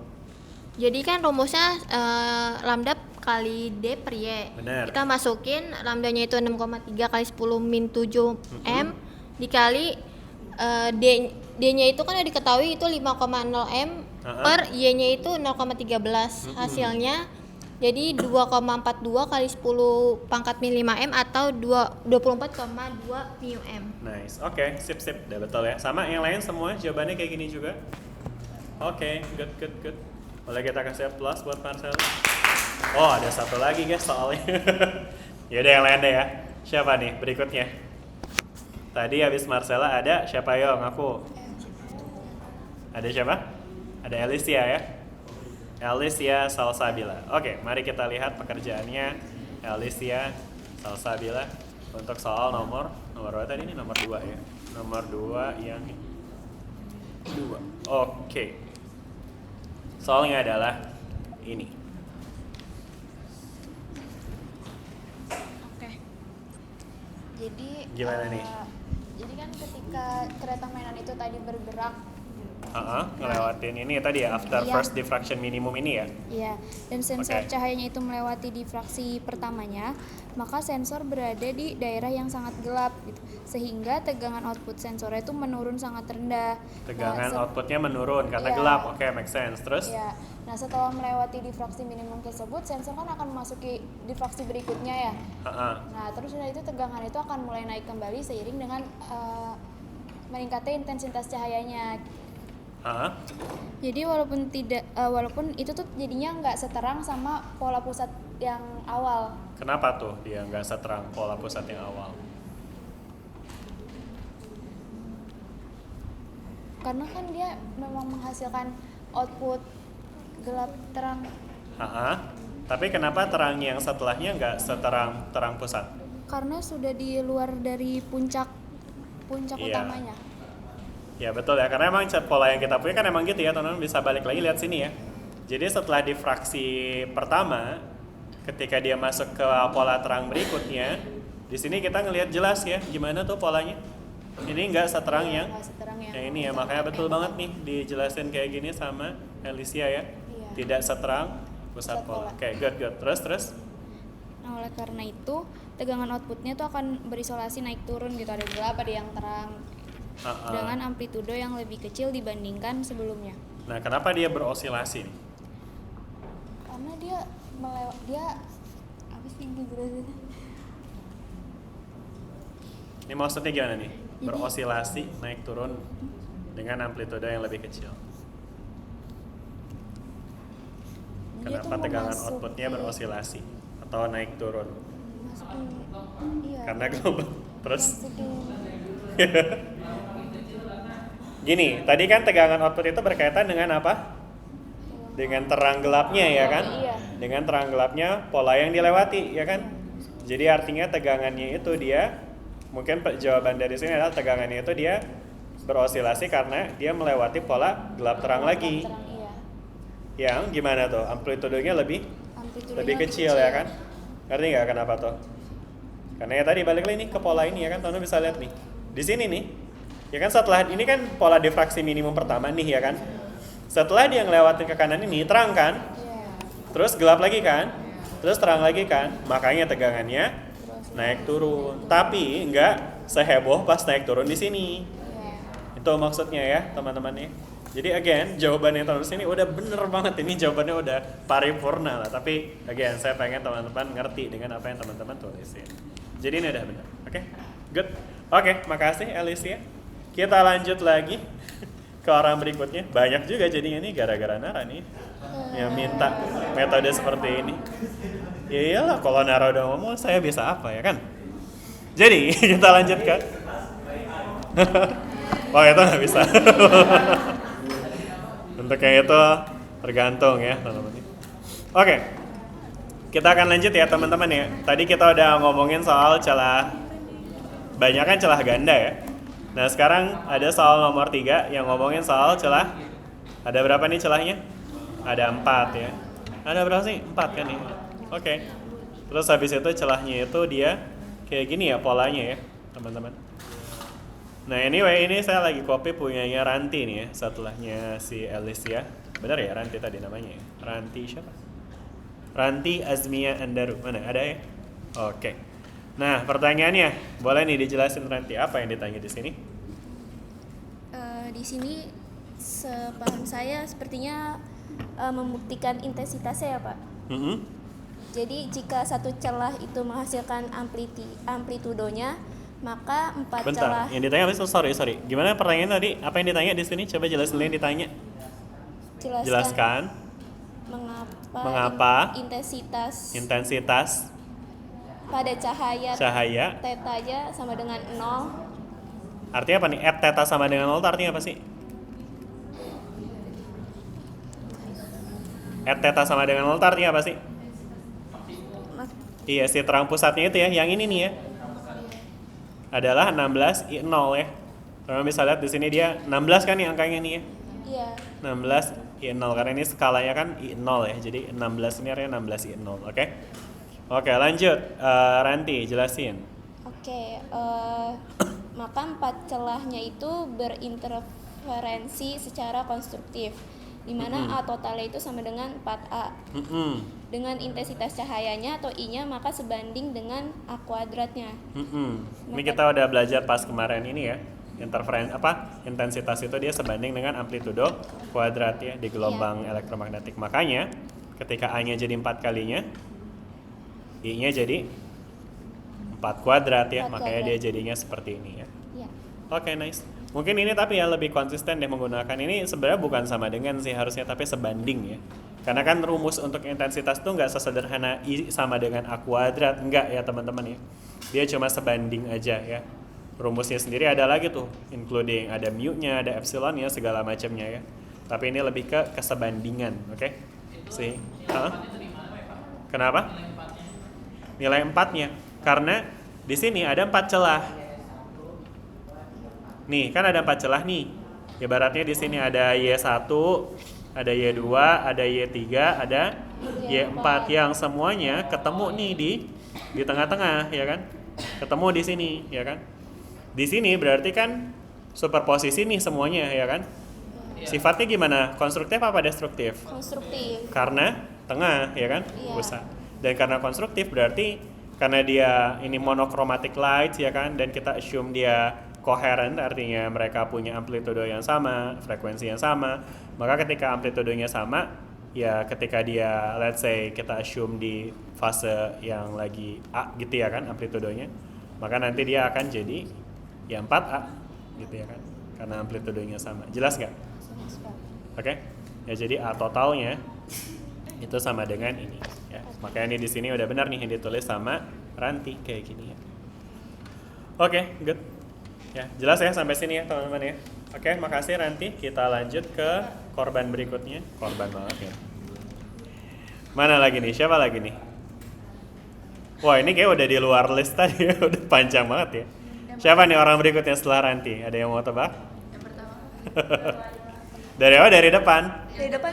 Jadi kan rumusnya lambda kali D per Y. Benar. Kita masukin lambdanya itu 6,3 kali 10 min 7 M dikali D-nya itu kan udah diketahui itu 5,0 M per Y-nya itu 0,13. Hasilnya jadi 2,42 kali 10 pangkat min 5 M atau 24,2 mu M. Nice, oke, sip, udah betul ya. Sama yang lain semua jawabannya kayak gini juga. Oke, good. Boleh kita kasih plus buat Marcel. Oh, ada satu lagi guys soalnya. Yaudah yang lain deh ya. Siapa nih berikutnya? Tadi habis Marcella ada siapa yo ngaku? Ada siapa? Ada Alicia ya? Alicia Salsabila. Oke, mari kita lihat pekerjaannya Alicia Salsabila untuk soal nomor berapa tadi ini? Nomor 2 ya. Nomor 2 yang 2. Oke. Soalnya adalah ini. Oke. Jadi Gimana nih? Jadi kan ketika kereta mainan itu tadi bergerak, Ngelewatin ini tadi ya, after Iya. first diffraction minimum ini ya. ya, dan sensor Oke. cahayanya itu melewati difraksi pertamanya, maka sensor berada di daerah yang sangat gelap, gitu. Sehingga tegangan output sensornya itu menurun sangat rendah. Tegangan Nah, outputnya menurun karena Iya. gelap. Oke, make sense. Terus? Ya, nah setelah melewati difraksi minimum tersebut, sensor kan akan memasuki difraksi berikutnya ya. Nah, terus dari itu tegangan itu akan mulai naik kembali seiring dengan meningkatnya intensitas cahayanya. Jadi walaupun itu tuh jadinya nggak seterang sama pola pusat yang awal. Kenapa tuh dia nggak seterang pola pusat yang awal? Karena kan dia memang menghasilkan output gelap terang. Tapi kenapa terang yang setelahnya nggak seterang terang pusat? Karena sudah di luar dari puncak Iya. utamanya. Ya betul ya, karena emang pola yang kita punya kan emang gitu ya, teman-teman bisa balik lagi lihat sini ya. Jadi setelah difraksi pertama, ketika dia masuk ke pola terang berikutnya, di sini kita ngelihat jelas ya gimana tuh polanya. Ini nggak seterang yang Nggak seterang yang ini ya, makanya betul banget nih dijelasin kayak gini sama Alicia ya. Iya. Tidak seterang pusat Pusat pola. pola. Oke, good. Terus? Nah, oleh karena itu tegangan outputnya tuh akan berisolasi naik turun gitu, ada gelap, ada yang terang, dengan amplitudo yang lebih kecil dibandingkan sebelumnya. Nah, kenapa dia berosilasi nih? Karena dia apa sih dijelasin? Ini maksudnya gimana nih? Jadi- Berosilasi naik turun dengan amplitudo yang lebih kecil. Dia tuh Kenapa tegangan memasuki- outputnya berosilasi atau naik turun? Iya. Karena global. Terus Masukin- gini, tadi kan tegangan output itu berkaitan dengan apa? Dengan terang gelapnya ya kan? Iya. Dengan terang gelapnya pola yang dilewati ya kan? Jadi artinya tegangannya itu dia, mungkin jawaban dari sini adalah tegangannya itu dia berosilasi karena dia melewati pola gelap terang lagi. terang, iya. Yang gimana tuh? Amplitudenya lebih Amplitudenya kecil ya kan? Ngerti nggak kenapa tuh? Karena ya tadi balik lagi nih ke pola ini ya kan, teman-teman bisa lihat nih. Di sini nih, ya kan setelah ini kan pola difraksi minimum pertama nih ya kan. Setelah dia ngelewatin ke kanan ini terang kan? Iya. Terus gelap lagi kan? Terus terang lagi kan? Makanya tegangannya naik turun. Tapi nggak seheboh pas naik turun di sini. Iya. Itu maksudnya ya teman-teman ya. Jadi again, jawaban yang teman sini udah bener banget, ini jawabannya udah paripurna lah. Tapi again, saya pengen teman-teman ngerti dengan apa yang teman-teman tulisin. Jadi ini udah bener, oke? Good. Oke, makasih Alicia. Kita lanjut lagi ke orang berikutnya. Banyak juga jadinya nih gara-gara Nara nih yang minta metode seperti ini. Ya iyalah, kalau Nara udah ngomong, saya bisa apa ya kan? Jadi kita lanjutkan. Oh itu nggak bisa. Untuk yang itu tergantung ya teman-teman. Oke, kita akan lanjut ya teman-teman ya. Tadi kita udah ngomongin soal celah, banyak kan celah ganda ya. Nah sekarang ada soal nomor 3 yang ngomongin soal celah. Ada berapa nih celahnya? Ada 4 ya. Ada berapa sih? 4 kan ya. Oke. Terus habis itu celahnya itu dia kayak gini ya polanya ya teman-teman. Nah anyway, ini saya lagi copy punyanya Ranti nih ya, setelahnya si Alicia. Benar ya Ranti tadi namanya ya? Ranti siapa? Ranti Azmia Andaru. Mana? Ada ya? Oke. Nah pertanyaannya, boleh nih dijelasin Ranti apa yang ditanya di sini? Di sini sepaham saya sepertinya membuktikan intensitasnya ya Pak. Jadi jika satu celah itu menghasilkan amplitudonya, maka 4 Bentar, celah. yang ditanya apa sih? Sorry. Gimana pertanyaan tadi? Apa yang ditanya di sini? Coba jelasin dulu yang ditanya. Jelaskan. Mengapa intensitas pada cahaya tetanya sama dengan 0. Artinya apa nih? Theta sama dengan 0 itu artinya apa sih? Theta sama dengan 0 itu artinya apa sih? Iya, si terang pusatnya itu ya, yang ini nih ya. Adalah 16 I0 ya. Teman bisa lihat di sini dia 16 kan nih angkanya nih ya. Iya. 16 I0 karena ini skalanya kan I0 ya. Jadi 16 ini artinya 16 I0, oke? Oke, lanjut. Ranti, jelasin. Oke, maka 4 celahnya itu berinterferensi secara konstruktif, di mana A totalnya itu sama dengan 4A. Dengan intensitas cahayanya atau I-nya maka sebanding dengan A kuadratnya. Ini kita udah belajar pas kemarin ini ya. Intensitas itu dia sebanding dengan amplitudo kuadrat ya di gelombang elektromagnetik. Makanya ketika A-nya jadi 4 kalinya, I-nya jadi 4 kuadrat ya, makanya dia jadinya seperti ini ya. Oke, nice. Mungkin ini tapi ya lebih konsisten deh menggunakan ini, sebenarnya bukan sama dengan sih harusnya, tapi sebanding ya. Karena kan rumus untuk intensitas tuh nggak sesederhana I sama dengan A kuadrat, enggak ya teman-teman ya. Dia cuma sebanding aja ya. Rumusnya sendiri ada lagi tuh, including ada mu-nya, ada epsilon-nya, segala macamnya ya. Tapi ini lebih ke kesebandingan, oke? Sih. Kenapa? Nilai 4-nya. Karena di sini ada 4 celah. Nih, kan ada 4 celah nih. Ibaratnya di sini ada Y1, ada Y2, ada Y3, ada Y4 yang semuanya ketemu nih di tengah-tengah ya kan? Ketemu di sini ya kan? Di sini berarti kan superposisi nih semuanya ya kan? Sifatnya gimana? Konstruktif apa destruktif? Konstruktif. Karena tengah ya kan? Pusat. Dan karena konstruktif berarti karena dia ini monochromatic light ya kan, dan kita assume dia coherent, artinya mereka punya amplitudo yang sama, frekuensi yang sama, maka ketika amplitudonya sama ya ketika dia let's say kita assume di fase yang lagi A gitu ya kan amplitudonya, maka nanti dia akan jadi ya 4A gitu ya kan, karena amplitudonya sama. Jelas nggak? Oke? Ya jadi A totalnya itu sama dengan ini ya. Makanya ini di sini udah benar nih yang ditulis sama Ranti kayak gini ya. Oke, good. Ya, jelas ya sampai sini ya teman-teman ya. Oke, makasih Ranti. Kita lanjut ke korban berikutnya. Korban banget ya. Mana lagi nih? Siapa lagi nih? Wah, ini kayak udah di luar list tadi ya. Udah panjang banget ya. Siapa nih orang berikutnya setelah Ranti? Ada yang mau tebak? Yang pertama. Dari apa? Dari depan? Dari depan.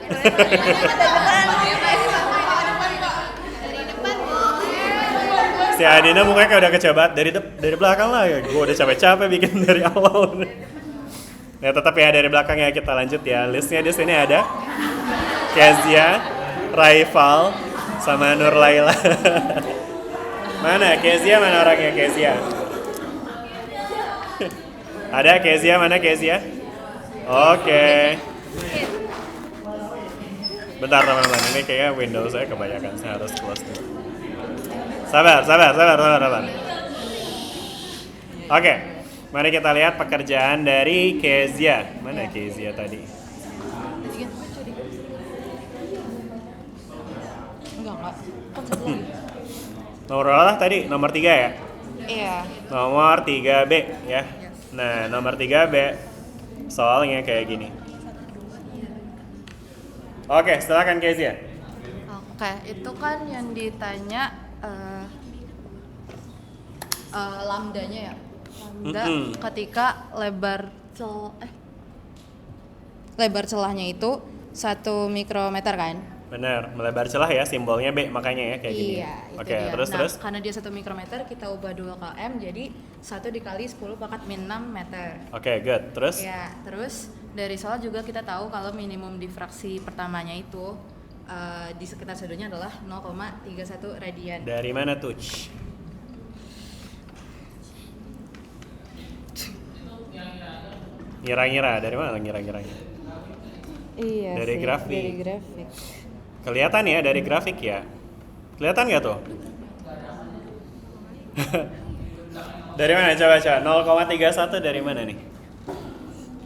Si Adina mukanya kayak udah kecobat dari belakang lah ya. Gue udah capek-capek bikin dari awal. Ya tetap ya dari belakang ya, kita lanjut ya. Listnya di sini ada Kezia, Raifal, sama Nur Laila. Mana Kezia? Mana orangnya Kezia? Ada Kezia? Mana Kezia? Oke. Bentar teman-teman, ini kayaknya Windows saya kebanyakan, saya harus close dulu. Sabar. Oke, mari kita lihat pekerjaan dari Kezia. Mana Kezia tadi? Enggak. Nomor berapa tadi? Nomor 3 ya? Iya. Nomor 3B ya. Nah, nomor 3B soalnya kayak gini. Oke, silakan Kezia. Oke, itu kan yang ditanya lambdanya ya. Lambda ketika lebar celahnya itu 1 mikrometer kan? Benar, melebar celah ya, simbolnya B makanya ya kayak gini. Iya, Oke, dia. terus. Karena dia 1 mikrometer, kita ubah 2 km jadi 1 dikali 10 pangkat min 6 meter. Oke, good. Terus? Ya, terus dari soal juga kita tahu kalau minimum difraksi pertamanya itu di sekitar sudutnya adalah 0,31 radian. Dari mana tuh? Ngira-ngira dari mana ngira-ngiranya? Iya. Dari sih, grafik. Dari grafik. Kelihatan ya dari grafik ya. Kelihatan nggak tuh? Dari mana coba? 0,31 dari mana nih?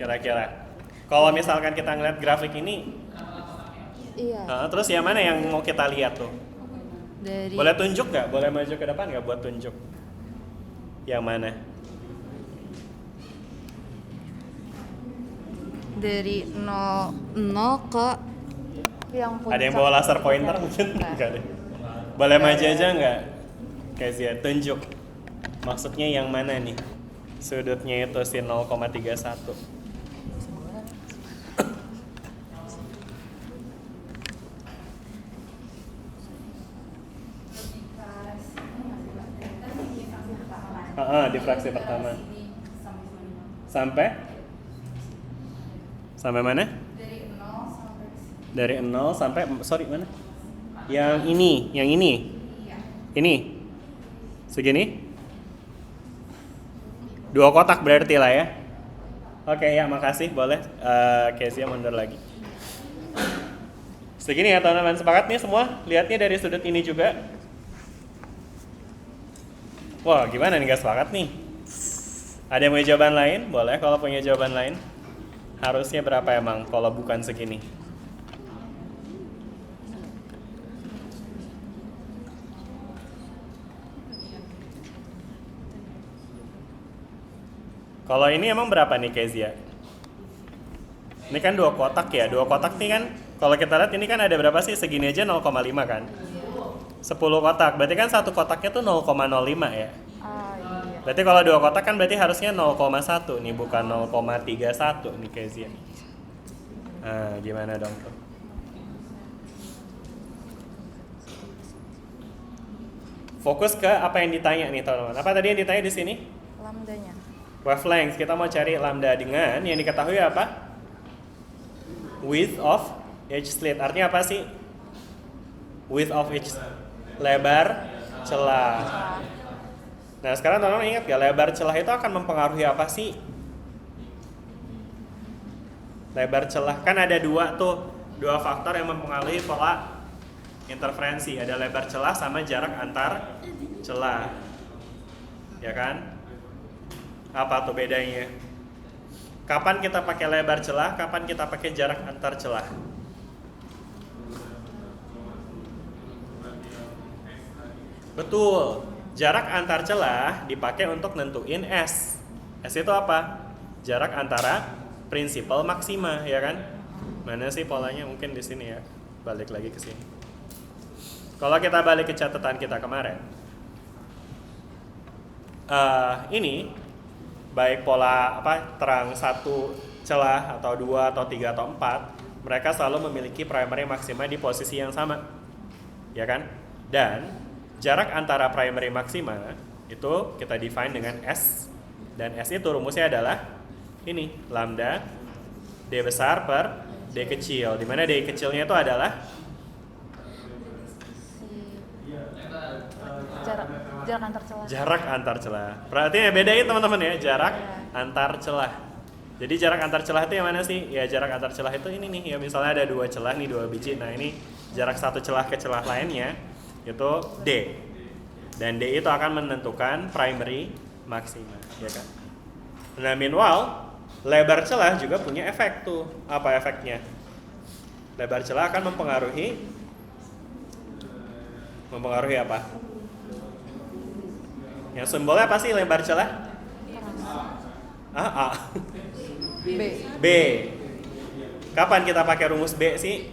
Kira-kira. Kalau misalkan kita ngeliat grafik ini, Iya. terus yang mana yang mau kita lihat tuh? Dari Boleh tunjuk nggak? Boleh maju ke depan nggak buat tunjuk? Yang mana? dari 0 ke yang puncak. Ada yang bawa laser pointer mungkin? Nggak deh. Boleh maju aja nggak? Kezia, tunjuk. Maksudnya yang mana nih? Sudutnya itu si 0,31. Di fraksi pertama. Sampai mana? Dari 0 sampai sorry mana? Yang ini. Ini. Segini? 2 kotak berarti lah ya. Oke ya, makasih. Boleh Kezia mundur lagi. Segini ya teman-teman, sepakat nih semua? Lihatnya dari sudut ini juga. Wah, gimana nih gak sepakat nih? Ada yang punya jawaban lain? Boleh kalau punya jawaban lain. Harusnya berapa emang kalau bukan segini? Kalau ini emang berapa nih Kezia? Ini kan 2 kotak ya. 2 kotak nih kan, kalau kita lihat ini kan ada berapa sih? Segini aja 0,5 kan? 10 kotak. Berarti kan satu kotaknya tuh 0,05 ya. Berarti kalau 2 kotak kan berarti harusnya 0,1 nih, bukan 0,31 nih Kezia. Nah, gimana dong tuh? Fokus ke apa yang ditanya nih teman-teman. Apa tadi yang ditanya di sini? Lambdanya. Wavelength. Kita mau cari lambda dengan yang diketahui apa? Width of each slit. Artinya apa sih? Width of each lebar celah. Nah sekarang teman-teman ingat gak, lebar celah itu akan mempengaruhi apa sih? Lebar celah kan ada 2 faktor yang mempengaruhi pola interferensi. Ada lebar celah sama jarak antar celah, ya kan? Apa tuh bedanya? Kapan kita pakai lebar celah, kapan kita pakai jarak antar celah? Betul, jarak antar celah dipakai untuk nentuin S. S itu apa? Jarak antara prinsipal maksima, ya kan? Mana sih polanya? Mungkin di sini ya. Balik lagi ke sini. Kalau kita balik ke catatan kita kemarin, ini baik pola terang 1 celah atau 2 atau 3 atau 4, mereka selalu memiliki primary maksima di posisi yang sama, ya kan? Dan jarak antara primary maksima itu kita define dengan S, dan S itu rumusnya adalah ini, lambda D besar per D kecil, di mana D kecilnya itu adalah jarak antar celah. Jarak antar celah. Berarti ya bedain teman-teman ya, jarak antar celah. Jadi jarak antar celah itu yang mana sih? Ya jarak antar celah itu ini nih, ya misalnya ada 2 celah nih, 2 biji. Nah ini jarak 1 celah ke celah lainnya itu D. Dan D itu akan menentukan primary maksima, ya kan? Nah meanwhile, lebar celah juga punya efek tuh. Apa efeknya? Lebar celah akan mempengaruhi apa? Yang simbolnya apa sih lebar celah? A. B. Kapan kita pakai rumus B sih?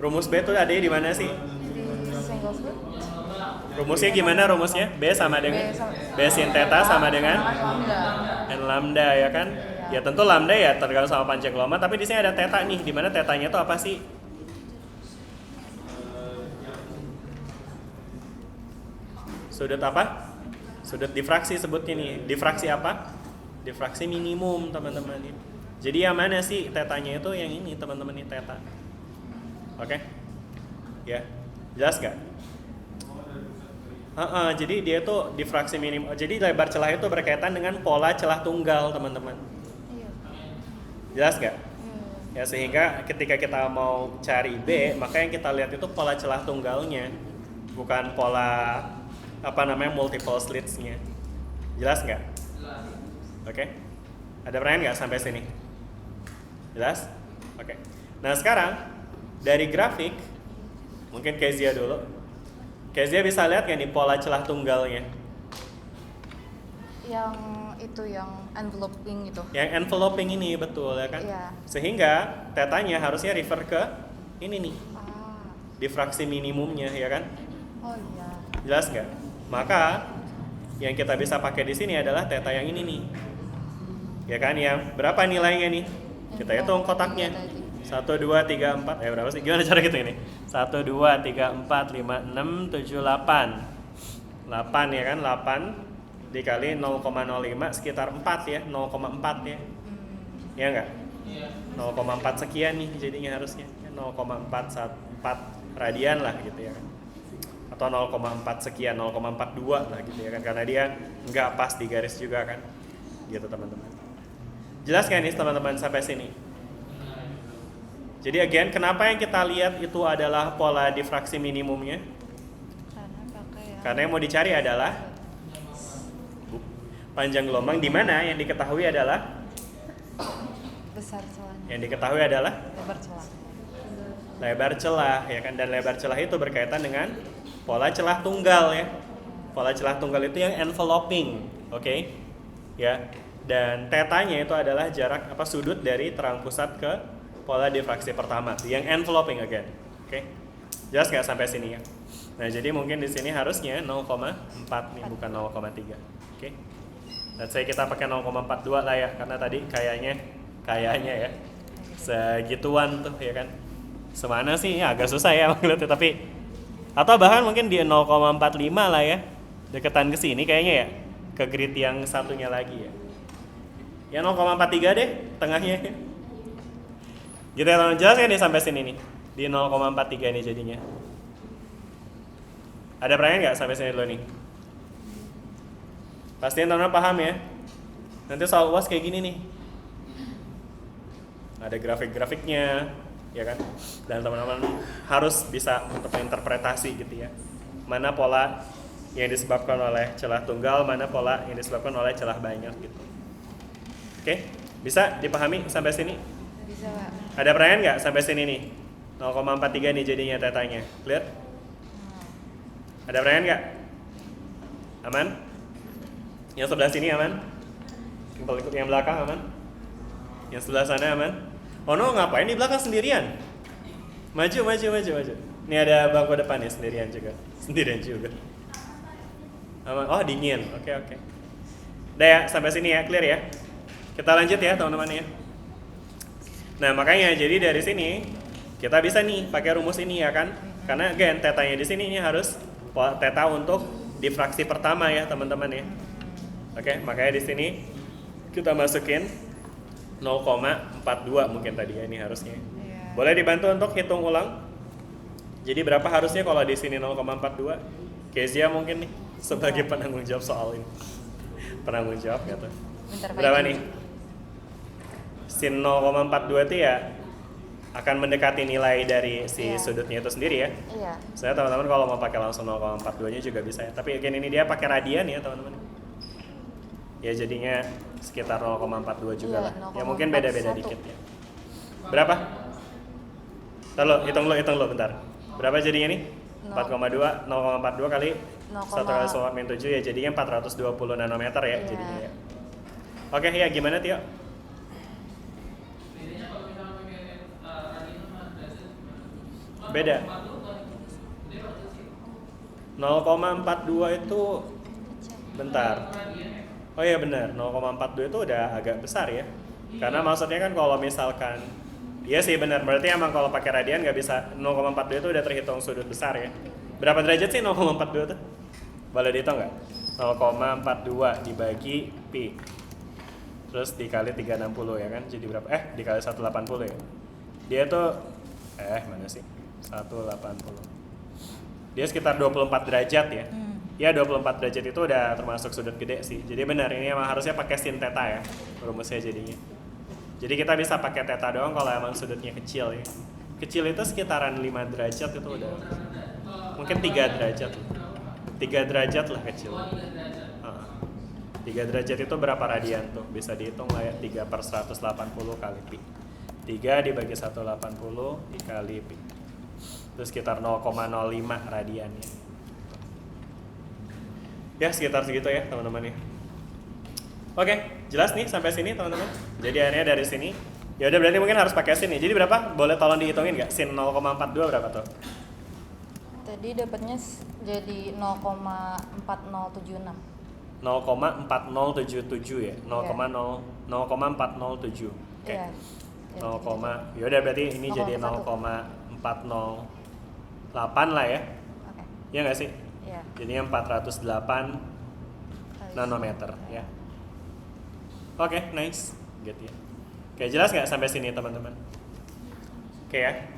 Rumus B itu ada di mana sih? Rumusnya gimana rumusnya? B sama dengan B sin theta sama dengan N lambda, ya kan? Ya tentu lambda ya tergantung sama panjang gelombang, tapi di sini ada theta nih. Di mana tetanya itu apa sih? Sudut apa? Sudut difraksi sebutnya nih. Difraksi apa? Difraksi minimum, teman-teman. Jadi yang mana sih tetanya itu? Yang ini, teman-teman, ini teta. Oke? Ya. Jelas gak? Jadi dia tuh difraksi minimum. Jadi lebar celah itu berkaitan dengan pola celah tunggal, teman-teman. Jelas nggak? Ya, sehingga ketika kita mau cari B, maka yang kita lihat itu pola celah tunggalnya, bukan pola multiple slits-nya. Jelas nggak? Oke. Ada pertanyaan nggak sampai sini? Jelas? Oke. Nah sekarang dari grafik, mungkin Kezia dulu. Kezia bisa lihat nggak nih pola celah tunggalnya? Yang itu yang enveloping itu. Yang enveloping ini betul ya kan? Iya. Sehingga tetanya harusnya refer ke ini nih. Difraksi minimumnya ya kan? Oh iya. Jelas nggak? Maka yang kita bisa pakai di sini adalah theta yang ini nih. Ya kan, yang berapa nilainya nih? Kita hitung kotaknya. 1 2 3 4 berapa sih? Gimana cara gitu ini? 1 2 3 4 5 6 7 8. 8 ya kan? 8 dikali 0,05 sekitar 4 ya, 0,4 ya. Ya enggak? 0,4 sekian nih jadinya harusnya. 0,4 radian lah gitu ya kan. Atau 0,4 sekian, 0,42 lah gitu ya kan, karena dia nggak pas di garis juga kan. Gitu teman-teman. Jelas kan nih teman-teman sampai sini? Jadi again, kenapa yang kita lihat itu adalah pola difraksi minimumnya? Karena yang mau dicari adalah panjang gelombang, di mana yang diketahui adalah Besar celahnya. yang diketahui adalah Lebar celah. lebar celah ya kan, dan lebar celah itu berkaitan dengan pola celah tunggal ya. Pola celah tunggal itu yang enveloping, oke? Ya. Dan tetanya itu adalah jarak sudut dari terang pusat ke pola difraksi pertama, yang enveloping again. Oke. Jelas nggak sampai sini ya? Nah, jadi mungkin di sini harusnya 0,4 nih, bukan 0,3. Oke. Let's say kita pakai 0,42 lah ya, karena tadi kayaknya ya segituan tuh ya kan. Semana sih ya agak susah ya menurutnya, tapi atau bahkan mungkin di 0,45 lah ya. Deketan ke sini kayaknya ya, ke grid yang satunya lagi ya. Ya 0,43 deh tengahnya. Gitu ya teman, jelas kan nih sampai sini nih. Di 0,43 nih jadinya. Ada pertanyaan nggak sampai sini dulu nih? Pastiin teman-teman paham ya. Nanti soal UAS kayak gini nih. Ada grafik-grafiknya, ya kan? Dan teman-teman harus bisa untuk menginterpretasi gitu ya. Mana pola yang disebabkan oleh celah tunggal, mana pola yang disebabkan oleh celah banyak gitu. Oke, bisa dipahami sampai sini? Bisa, Pak. Ada pertanyaan nggak sampai sini nih? 0,43 nih jadinya tetanya. Clear? Ada pertanyaan nggak? Aman? Yang sebelah sini aman? Yang belakang aman? Yang sebelah sana aman? Oh no, ngapain di belakang sendirian? Maju. Ini ada bangku depan ya, sendirian juga. Aman? Oh dingin, oke. Udah ya, sampai sini ya, clear ya? Kita lanjut ya teman-teman ya. Nah makanya jadi dari sini kita bisa nih pakai rumus ini ya kan? Karena again tetanya di sini ini harus teta untuk difraksi pertama ya teman-teman ya. Oke, makanya di sini kita masukin 0,42 mungkin tadi ya ini harusnya. Boleh dibantu untuk hitung ulang? Jadi berapa harusnya kalau di sini 0,42? Kezia mungkin nih sebagai penanggung jawab soal ini. Penanggung jawab gitu. Berapa nih? Sin 0,42 itu ya akan mendekati nilai dari si sudutnya itu sendiri ya. Iya. Saya teman-teman kalau mau pakai langsung 0,42 nya juga bisa ya. Tapi again ini dia pakai radian ya teman-teman. Ya jadinya sekitar 0,42 juga lah. Ya mungkin beda-beda dikit ya. Berapa? Hitung lo bentar. Berapa jadinya nih? 4,2, 0,42 kali 1 kali 1/7 ya jadinya 420 nanometer ya jadinya ya. Oke ya gimana Tio? Beda. 0,42 itu bentar. Oh iya benar, 0,42 itu udah agak besar ya. Karena maksudnya kan kalau misalkan iya sih benar, berarti emang kalau pakai radian nggak bisa. 0,42 itu udah terhitung sudut besar ya. Berapa derajat sih 0,42 tuh? Boleh dihitung nggak? 0,42 dibagi pi. Terus dikali 360 ya kan? Jadi berapa? Dikali 180 ya. Dia tuh mana sih? 180. Dia sekitar 24 derajat ya. Ya 24 derajat itu udah termasuk sudut gede sih. Jadi benar ini emang harusnya pakai sin theta ya rumusnya jadinya. Jadi kita bisa pakai theta doang kalau emang sudutnya kecil ya. Kecil itu sekitaran 5 derajat itu udah. Mungkin 3 derajat. 3 derajat lah kecil. 3 derajat itu berapa radian tuh? Bisa dihitung lah ya, 3/180 kali pi. 3 dibagi 180 dikali pi. Itu sekitar 0,05 radiannya. Ya sekitar segitu ya teman-teman ya. Oke, jelas nih sampai sini teman-teman. Jadi akhirnya dari sini, ya udah berarti mungkin harus pakai sin nih. Jadi berapa? Boleh tolong dihitungin nggak? Sin 0,42 berapa tuh? Tadi dapatnya jadi 0,4076. 0,4077 ya. 0,4007. Oke. Iya. 0, ya udah berarti ini jadi 0,408 lah ya. Oke. Iya nggak sih? Iya. Jadinya 408 nanometer ya. Oke, nice. Gitu ya. Oke, jelas nggak sampai sini teman-teman? Oke ya.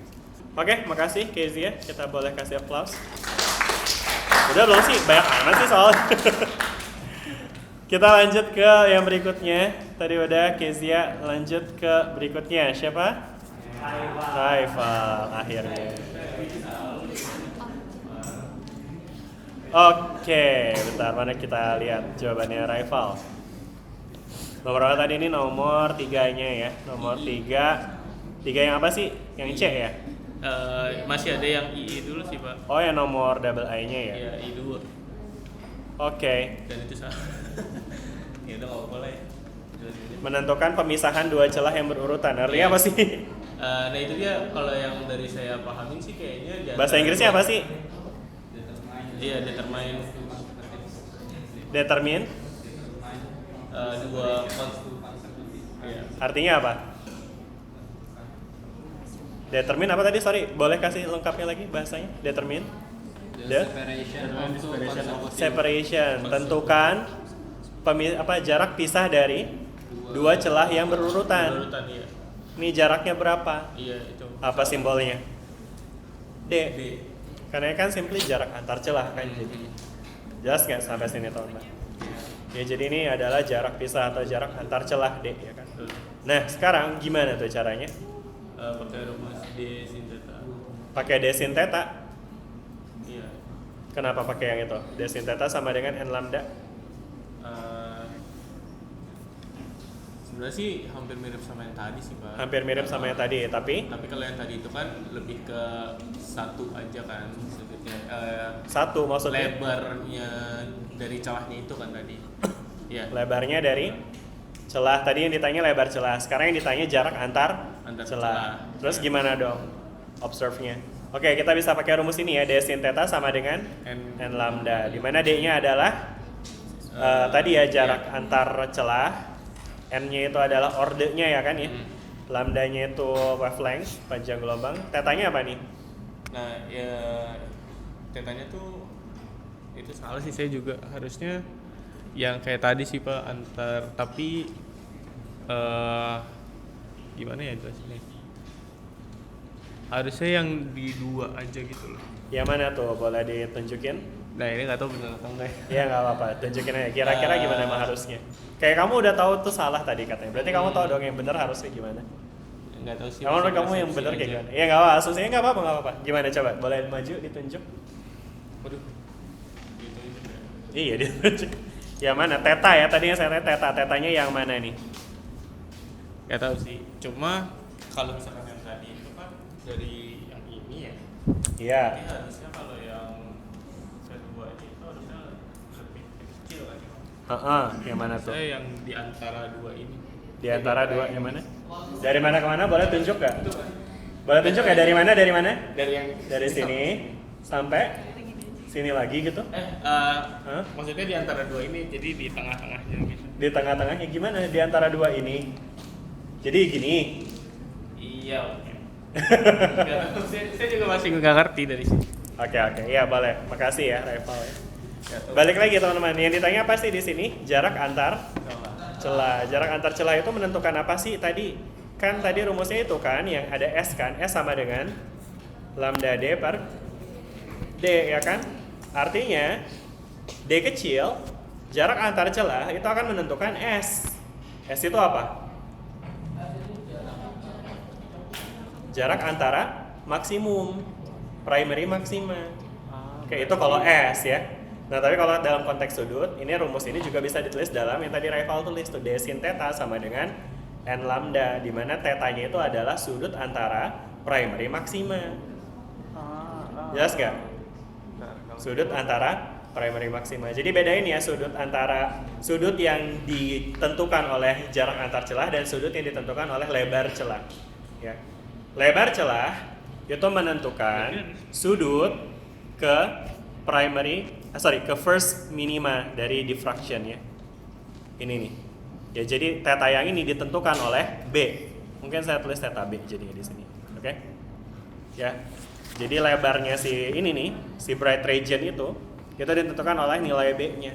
Oke, makasih Kezia. Kita boleh kasih applause. Udah belum sih? Banyak amat sih soalnya. Kita lanjut ke yang berikutnya. Tadi udah Kezia, lanjut ke berikutnya. Siapa? Raifal akhirnya. Oke, bentar mana kita lihat jawabannya Raifal. Nomor berapa tadi ini? Nomor 3-nya ya. Nomor 3. 3 yang apa sih? Yang C ya? Masih ada yang II dulu sih Pak. Oh ya nomor double I-nya ya? Iya I2. Oke. Dan itu salah. Ya udah nggak boleh. Menentukan pemisahan dua celah yang berurutan. Artinya apa sih? Nah itu dia kalau yang dari saya pahamin sih kayaknya. Bahasa Inggrisnya apa sih? Iya determine. Determine? Dua ya. Artinya apa? Determine apa tadi? Sorry, boleh kasih lengkapnya lagi bahasanya? Determine? Separation. Tentukan jarak pisah dari dua celah yang berurutan. Iya. Ini jaraknya berapa? Iya itu. Apa simbolnya? D. Karena kan simply jarak antar celah kan jadi. Jelas nggak sampai sini teman-teman? Ya jadi ini adalah jarak pisah atau jarak antar celah D ya kan. Nah sekarang gimana tuh caranya? Pakai rumus D sin theta. Pakai D sin theta. Iya. Kenapa pakai yang itu? D sin theta sama dengan n lambda. Sebenarnya sih hampir mirip sama yang tadi sih Pak. Hampir mirip sama yang tadi, tapi kalau yang tadi itu kan lebih ke satu aja kan sebetulnya. Satu maksudnya? Lebarnya dari celahnya itu kan tadi. Iya. Lebarnya dari celah, tadi yang ditanya lebar celah, sekarang yang ditanya jarak antar celah. Terus gimana dong observe-nya? Oke, kita bisa pakai rumus ini ya, D sin theta sama dengan n lambda, di mana D-nya adalah tadi ya jarak antar celah, N-nya itu adalah ordenya ya kan ya. Lambdanya itu wavelength, panjang gelombang. Tetanya apa nih? Nah, ya tetanya tuh itu salah sih, saya juga harusnya yang kayak tadi sih Pak antar, tapi gimana ya jelasinnya? Harusnya yang di dua aja gitu loh. Yang mana tuh? Boleh ditunjukin? Nah ini nggak tahu benar atau enggak. Iya nggak apa-apa, tunjukin aja. Kira-kira gimana emang harusnya? Kayak kamu udah tahu tuh salah tadi katanya. Berarti kamu tahu dong yang benar harusnya gimana? Nggak tahu sih. Kamu yang benar kayak gimana? Iya nggak apa, asumsinya nggak apa-apa. Gimana coba? Boleh maju ditunjuk? Waduh. Iya ditunjuk. Yang mana? Theta ya. Tadinya saya tanya theta. Tetanya yang mana nih? Nggak tahu sih. Cuma kalau misalkan yang tadi itu kan dari yang ini ya. Iya. Jadi harusnya kalau yang kedua itu harusnya lebih kecil kan? Yang mana tuh? Saya yang di antara dua ini. Di antara dua yang mana? Dari mana ke mana? Boleh tunjuk nggak? Boleh tunjuk ya dari mana? Dari mana? Dari sini sampai sini lagi gitu? Maksudnya di antara dua ini, jadi di tengah-tengahnya gitu. Di tengah-tengahnya gimana? Di antara dua ini. Jadi gini. Iya. Saya juga masih nggak ngerti dari sini. Oke, iya boleh. Makasih ya, Rival ya. Balik lagi teman-teman. Yang ditanya apa sih di sini? Jarak antar celah. Jarak antar celah itu menentukan apa sih tadi? Kan tadi rumusnya itu kan yang ada S kan. S sama dengan lambda D per D ya kan? Artinya D kecil, jarak antar celah itu akan menentukan S. S itu apa? jarak antara maksimum, primary maksima. Oke, itu kalau S ya. Nah, tapi kalau dalam konteks sudut, ini rumus ini juga bisa ditulis dalam yang tadi Rival tulis tuh, D sin theta sama dengan N lambda, di mana tetanya itu adalah sudut antara primary maksima. Jelas nggak? Sudut antara primary maksima. Jadi bedain ya sudut antara sudut yang ditentukan oleh jarak antar celah dan sudut yang ditentukan oleh lebar celah. Ya. Lebar celah itu menentukan sudut ke ke first minima dari diffraction ya. Ini nih. Ya jadi theta yang ini ditentukan oleh B. Mungkin saya tulis theta B jadinya di sini. Oke? Ya. Jadi lebarnya si ini nih, si bright region itu ditentukan oleh nilai B-nya.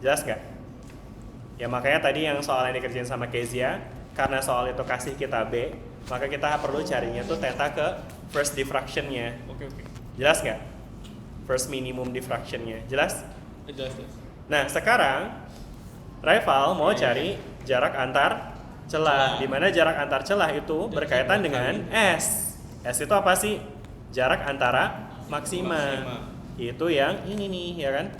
Jelas nggak? Ya makanya tadi yang soal yang dikerjain sama Kezia, karena soal itu kasih kita B, maka kita perlu carinya tuh theta ke first diffraction-nya. Oke. Jelas nggak? First minimum diffraction-nya. Jelas? Jelas. Nah sekarang Rival mau cari jarak antar celah, di mana jarak antar celah itu berkaitan dengan S. S itu apa sih? Jarak antara maksima. Itu yang ini nih, ya kan?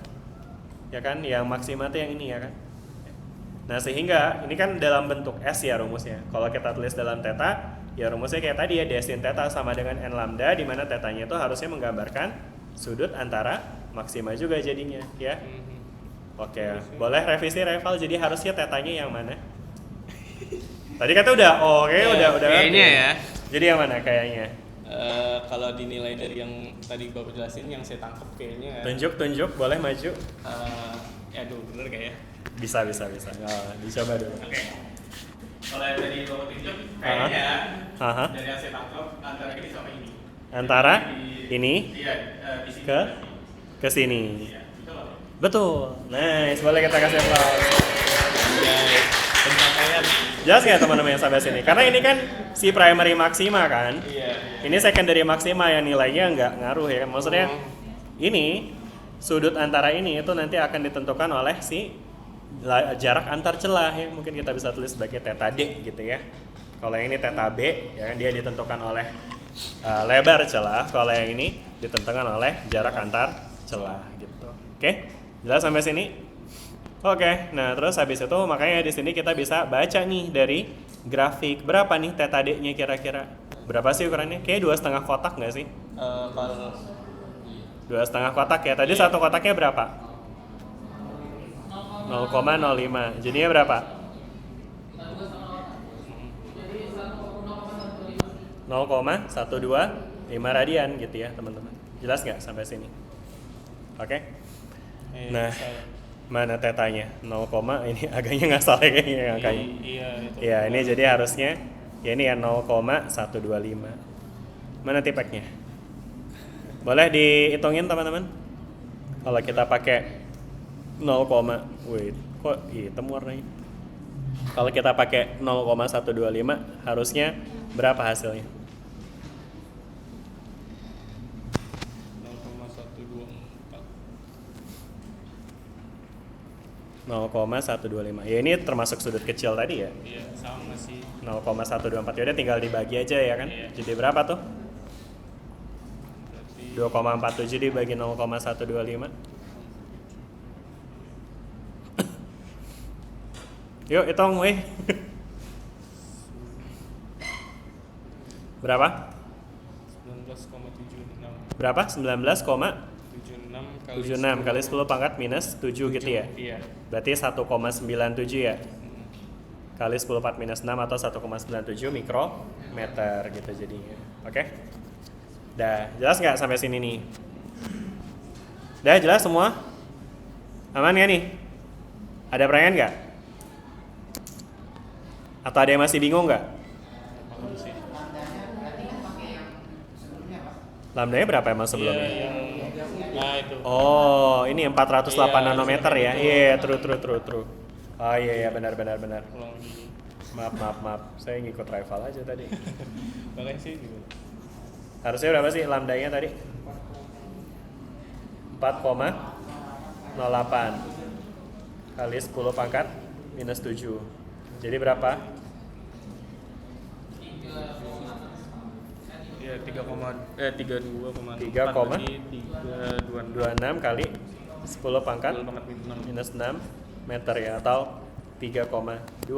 Ya kan, yang maksima itu yang ini ya kan? Nah, sehingga ini kan dalam bentuk S ya rumusnya. Kalau kita tulis dalam theta, ya rumusnya kayak tadi ya, D sin theta sama dengan N lambda, di mana tetanya itu harusnya menggambarkan sudut antara maksima juga jadinya, ya. Oke, boleh revisi Rival, jadi harusnya tetanya yang mana? Tadi kata udah, udah. Kayaknya ya. Jadi yang mana kayaknya? Kalau dinilai dari yang tadi Bapak jelasin, yang saya tangkap kayaknya Tunjuk, boleh maju. Bener kayak ya? Bisa. Dicoba dulu. Oke. Kalau yang tadi Bapak tunjuk, kayaknya dari yang saya tangkap antara ini sama ini. Antara ini Di sini. ke sini. Betul. Nice, boleh kita kasih aplaus. Jelas nggak teman-teman yang sampai sini? Karena ini kan si primary maksima kan. Ini secondary maksima yang nilainya nggak ngaruh ya kan. Maksudnya ini sudut antara ini itu nanti akan ditentukan oleh si jarak antar celah ya. Mungkin kita bisa tulis sebagai theta D gitu ya. Kalau yang ini theta B ya kan, dia ditentukan oleh lebar celah. Kalau yang ini ditentukan oleh jarak antar celah gitu. Oke? Jelas sampai sini? Oke, nah terus habis itu makanya di sini kita bisa baca nih dari grafik berapa nih theta D-nya kira-kira? Berapa sih ukurannya? Kayaknya 2,5 kotak nggak sih? Kalau 2,5 kotak ya. Tadi satu kotaknya berapa? 0,05. Jadinya berapa? 0,125 radian gitu ya teman-teman. Jelas nggak sampai sini? Oke? Nah, mana tetanya? 0, ini agaknya nggak salah kayaknya angkanya. Iya, ini jadi harusnya ya ini ya 0,125. Mana tipeknya? Boleh dihitungin teman-teman? Kalau kita pakai kok hitam warnanya? Kalau kita pakai 0,125 harusnya berapa hasilnya? 0,125. Ya ini termasuk sudut kecil tadi ya? Iya, sama sih. 0,124. Ya udah tinggal dibagi aja ya kan? Iya. Jadi berapa tuh? 2,47 dibagi 0,125. Yuk hitung weh. Berapa? 19,76. Berapa? 19,76 76 kali 10 pangkat minus 7 gitu ya? Iya. Berarti 1,97 ya? Kali 10 4 minus 6 atau 1,97 mikrometer gitu jadinya. Oke? Dah, jelas nggak sampai sini nih? Dah jelas semua? Aman nggak nih? Ada pertanyaan nggak? Atau ada yang masih bingung nggak? Lambdanya berapa emang sebelumnya? Nah itu. Oh, ini 408 nanometer ya? Iya, true. Oh iya, benar. Maaf. Saya ngikut rival aja tadi. Makanya sih gitu. Harusnya berapa sih lambdanya tadi? 4,08 kali 10 pangkat minus 7. Jadi berapa? Ya 32,4 26 kali 10 pangkat minus 6 meter ya, atau 3,26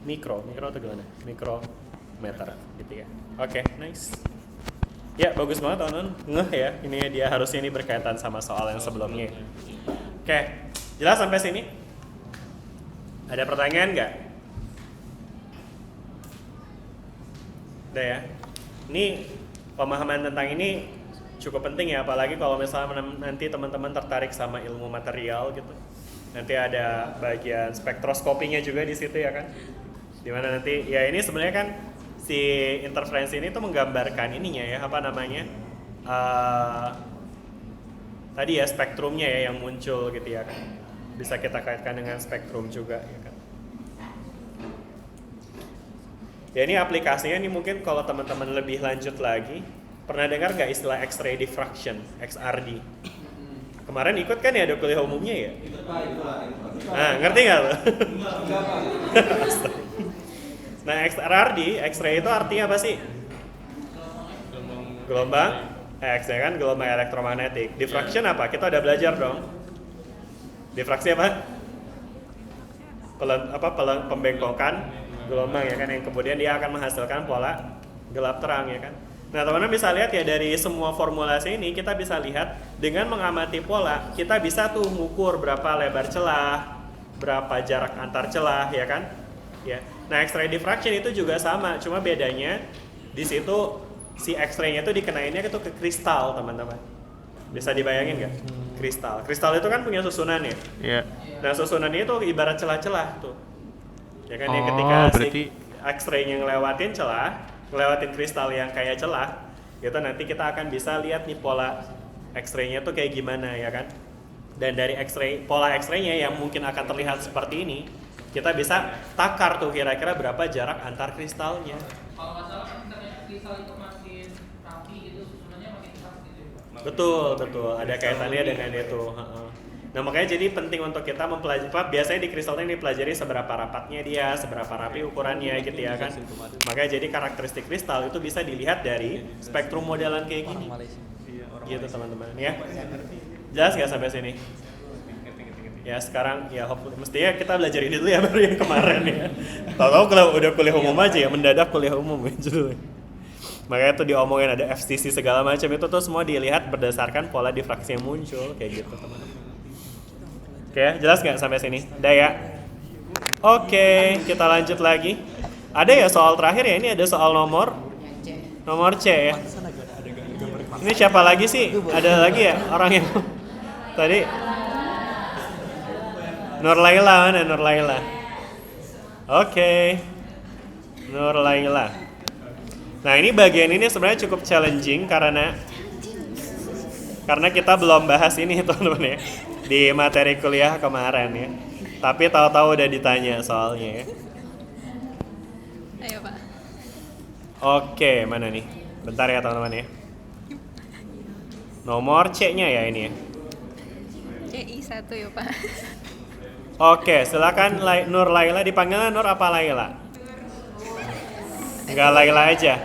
mikro atau gimana? Mikrometer gitu ya. Oke, nice. Ya, bagus banget teman-teman. Ngeh ya, ini dia harusnya ini berkaitan sama soal yang sebelumnya. Oke, jelas sampai sini? Ada pertanyaan nggak? Udah ya. Ini pemahaman tentang ini cukup penting ya, apalagi kalau misalnya nanti teman-teman tertarik sama ilmu material gitu. Nanti ada bagian spektroskopinya juga di situ ya kan. Dimana nanti ya ini sebenarnya kan si interferensi ini tuh menggambarkan ininya ya, apa namanya? Tadi ya spektrumnya ya yang muncul gitu ya kan. Bisa kita kaitkan dengan spektrum juga ya kan. Ya ini aplikasinya nih mungkin kalau teman-teman lebih lanjut lagi, pernah dengar nggak istilah X-ray diffraction, XRD? Kemarin ikut kan ya ada kuliah umumnya ya? Nah, ngerti nggak lo? Nah, XRD, X-ray itu artinya apa sih? Gelombang X ya kan, gelombang elektromagnetik. Diffraction apa? Kita udah belajar dong. Diffraksi apa? Pembengkokan gelombang ya kan, yang kemudian dia akan menghasilkan pola gelap terang ya kan. Nah teman-teman bisa lihat ya dari semua formulasi ini kita bisa lihat dengan mengamati pola kita bisa tuh mengukur berapa lebar celah, berapa jarak antar celah ya kan. Ya. Nah X-ray diffraction itu juga sama, cuma bedanya di situ si X-ray-nya itu dikenainnya itu ke kristal teman-teman. Bisa dibayangin nggak? Kristal itu kan punya susunan ya. Iya. Nah susunannya itu ibarat celah-celah tuh. Ya kan ya ketika si X-ray-nya ngelewatin celah, ngelewatin kristal yang kayak celah, itu nanti kita akan bisa lihat nih pola X-ray-nya tuh kayak gimana ya kan. Dan dari X-ray, pola X-ray-nya yang mungkin akan terlihat seperti ini, kita bisa takar tuh kira-kira berapa jarak antar kristalnya. Kalau nggak salah kan katanya kristal itu makin rapi gitu, susunannya makin keras gitu ya. Betul, ada kaitannya dengan itu. Nah makanya jadi penting untuk kita mempelajari, biasanya di kristal ini dipelajari seberapa rapatnya dia, seberapa rapi ukurannya gitu ya kan. Makanya jadi karakteristik kristal itu bisa dilihat dari spektrum modelan kayak gini. Gitu teman-teman ya. Jelas nggak sampai sini? Ya sekarang ya mestinya kita belajar ini dulu ya baru yang kemarin ya. Tahu-tahu kalau udah kuliah umum aja ya, mendadak kuliah umum gitu. Makanya tuh diomongin ada FCC segala macam itu tuh semua dilihat berdasarkan pola diffraksi yang muncul kayak gitu teman-teman. Oke, jelas nggak sampai sini? Udah ya? Oke, kita lanjut lagi. Ada ya soal terakhir ya, ini ada soal nomor C ya. Ini siapa lagi sih? Ada lagi ya orang yang tadi? Nur Laila, mana Nur Laila? Oke, Nur Laila. Nah ini bagian ini sebenarnya cukup challenging karena kita belum bahas ini teman-teman ya di materi kuliah kemarin ya. Tapi tahu-tahu udah ditanya soalnya ya. Ayo Pak. Oke, mana nih? Bentar ya teman-teman ya. Nomor C-nya ya ini ya. CI 1 ya Pak. Oke, silakan Nur Laila, dipanggilnya Nur apa Laila? Enggak Laila aja.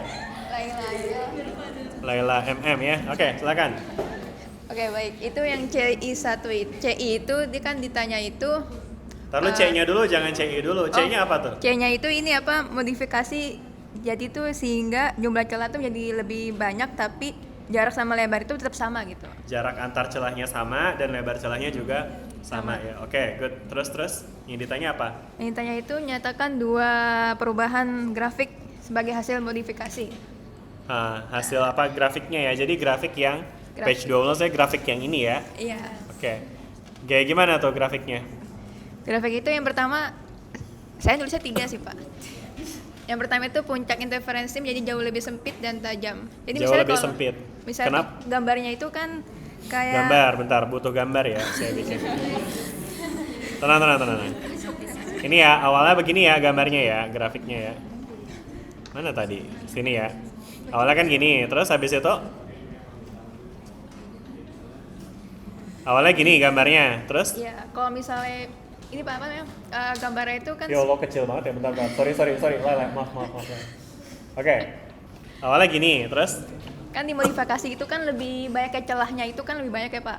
Laila MM ya. Oke, silakan. Oke baik, itu yang CI itu dia kan ditanya itu. Taruh C-nya dulu, jangan CI dulu. C-nya apa tuh? C-nya itu ini apa, modifikasi jadi tuh sehingga jumlah celah tuh menjadi lebih banyak tapi jarak sama lebar itu tetap sama gitu. Jarak antar celahnya sama dan lebar celahnya juga sama ya. Oke, good. Terus yang ditanya apa? Yang ditanya itu nyatakan dua perubahan grafik sebagai hasil modifikasi. Hasil apa grafiknya ya? Jadi grafik yang page 12 saya grafik yang ini ya. Iya. Oke. Kayak gimana tuh grafiknya? Grafik itu yang pertama saya nulisnya 3 sih Pak. Yang pertama itu puncak interferensi menjadi jauh lebih sempit dan tajam. Jadi jauh lebih sempit. Misalnya gambarnya itu kan kayak gambar, bentar butuh gambar ya saya bikin. Tenang. Ini ya awalnya begini ya gambarnya ya, grafiknya ya. Mana tadi? Sini ya. Awalnya kan gini, terus habis itu awalnya gini gambarnya, terus? Iya, kalau misalnya ini Pak apa namanya? Gambarnya itu kan Ya Allah kecil banget ya, bentar. Sorry. Maaf. Oke. Awalnya gini, terus? Kan di modifikasi itu kan lebih banyak kayak celahnya itu kan lebih banyak ya Pak.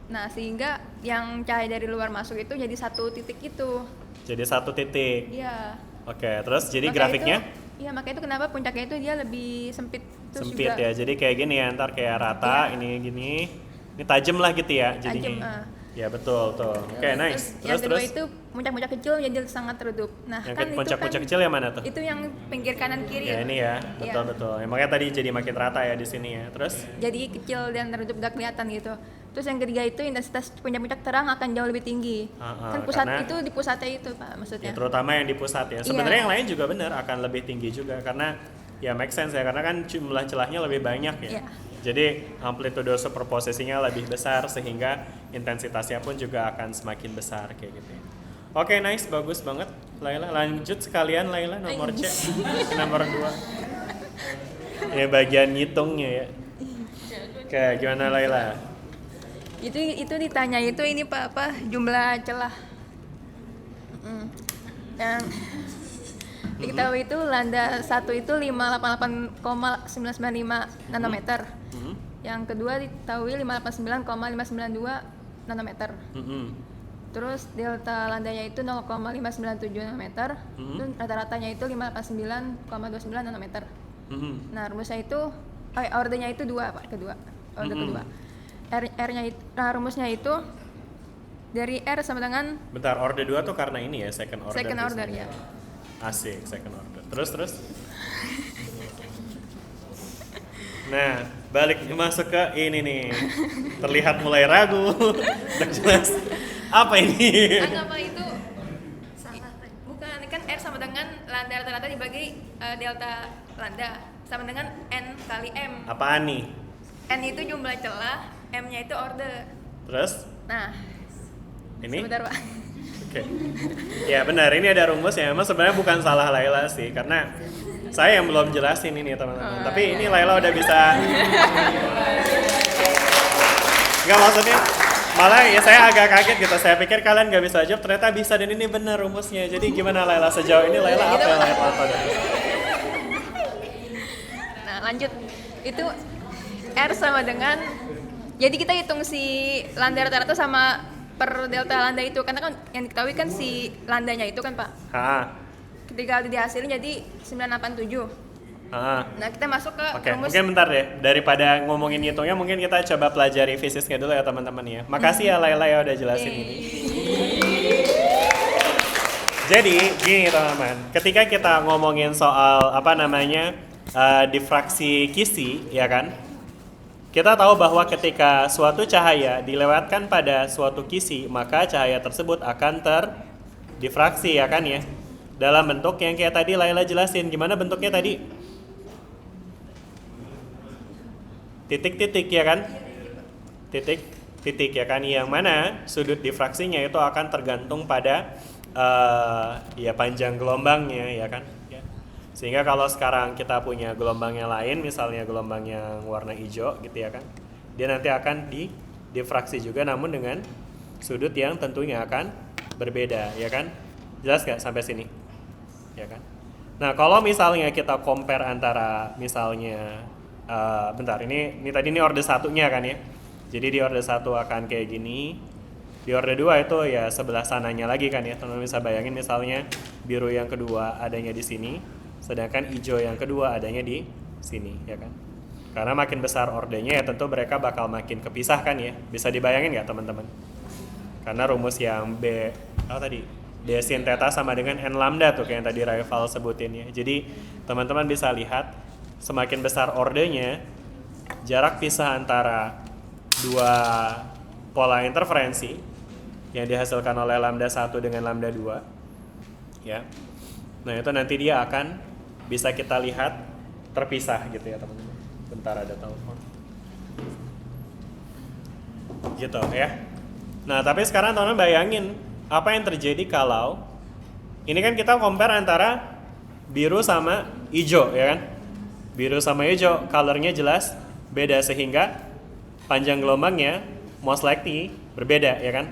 Nah sehingga yang cahaya dari luar masuk itu jadi satu titik itu. Jadi satu titik. Iya. Oke, terus jadi Makanya grafiknya? Iya makanya itu kenapa puncaknya itu dia lebih sempit. Terus Sempit juga, ya, jadi kayak gini ya, ntar kayak rata, ini gini. Ini tajam lah gitu ya jadinya. Ya betul, tuh. Oke, nice. Yang kedua Terus? itu puncak-puncak kecil jadi sangat redup. Nah Yang kan puncak-puncak itu kan kecil yang mana tuh? Itu yang pinggir kanan kiri. Ya ini ya, betul Iya. betul. Ya, makanya tadi jadi makin rata ya di sini ya. Terus? Jadi kecil dan redup gak kelihatan gitu. Terus yang ketiga itu intensitas puncak-puncak terang akan jauh lebih tinggi. Kan pusat karena- itu di pusatnya itu Pak maksudnya. Ya, terutama yang di pusat ya. Sebenarnya yang lain juga benar akan lebih tinggi juga karena ya make sense ya karena kan jumlah celahnya lebih banyak ya. Iya. Jadi amplitude superposisinya lebih besar sehingga intensitasnya pun juga akan semakin besar kayak gitu. Ya. Oke, nice, bagus banget. Laila, lanjut sekalian Laila nomor C. Nomor 2. Ya bagian ngitungnya ya. Oke, gimana Laila? Itu ditanya itu ini Pak apa jumlah celah. Yang diketahui itu lambda 1 itu 588,995 nanometer. Yang kedua diketahui 589,592 nanometer. Terus delta landanya itu 0,597 nanometer. Terus rata-ratanya itu 589,29 nanometer. Nah, rumusnya itu ordernya itu 2 Pak, kedua. Order kedua. R-nya itu rumusnya itu dari R sama dengan Bentar, order 2 tuh karena ini ya, second order. second order biasanya. ya. Asik, second order. Terus? Nah, balik masuk ke ini nih. Terlihat mulai ragu. Udah jelas. Apa ini? Apa itu? Bukan, kan R sama dengan lambda rata-rata dibagi delta lambda sama dengan N kali M. Apaan nih? N itu jumlah celah, M-nya itu order. Terus? Nah, Ini? sebentar Pak. Oke. Ya benar, ini ada rumus ya. Emang sebenarnya bukan salah Laila sih, karena saya yang belum jelasin ini teman-teman. Tapi ini Laila udah bisa. Enggak, maksudnya malah ya saya agak kaget gitu. Saya pikir kalian nggak bisa jawab, ternyata bisa dan ini benar rumusnya. Jadi gimana Laila sejauh ini Laila apa yang Laila tahu dari itu? Nah, lanjut. Itu R sama dengan jadi kita hitung si lambda rata-rata sama per delta lambda itu karena kan yang diketahui kan si landanya itu kan Pak. Ketika dihasilin jadi 987. Nah, kita masuk ke Oke, rumus. mungkin bentar deh. Daripada ngomongin hitungnya, mungkin kita coba pelajari fisiknya dulu ya teman-teman ya. Makasih ya Laila ya udah jelasin ini. Jadi gini teman-teman, ketika kita ngomongin soal difraksi Kisi, ya kan? Kita tahu bahwa ketika suatu cahaya dilewatkan pada suatu kisi, maka cahaya tersebut akan terdifraksi, ya kan ya? Dalam bentuk yang kayak tadi Laila jelasin. Gimana bentuknya tadi? Titik-titik, ya kan? Titik-titik, ya kan? Yang mana sudut difraksinya itu akan tergantung pada panjang gelombangnya, ya kan? Sehingga kalau sekarang kita punya gelombang yang lain, misalnya gelombang yang warna hijau gitu ya kan, dia nanti akan difraksi juga namun dengan sudut yang tentunya akan berbeda, ya kan? Jelas nggak sampai sini? Ya kan? Nah, kalau misalnya kita compare antara misalnya ini tadi ini order satunya kan ya. Jadi di order 1 akan kayak gini. Di order 2 itu ya sebelah sananya lagi kan ya. Teman-teman bisa bayangin misalnya biru yang kedua adanya di sini, sedangkan hijau yang kedua adanya di sini, ya kan? Karena makin besar ordernya ya tentu mereka bakal makin kepisahkan ya. Bisa dibayangin nggak teman-teman? Karena rumus yang D sin theta sama dengan N lambda tuh kayak yang tadi Rival sebutin ya. Jadi teman-teman bisa lihat semakin besar ordernya, jarak pisah antara dua pola interferensi yang dihasilkan oleh lambda 1 dengan lambda 2 ya. Nah, itu nanti dia akan bisa kita lihat terpisah gitu ya, teman-teman. Bentar ada telepon. Gitu ya. Nah, tapi sekarang teman-teman bayangin apa yang terjadi kalau ini kan kita compare antara biru sama hijau ya kan. Biru sama hijau colornya jelas beda sehingga panjang gelombangnya most likely berbeda ya kan.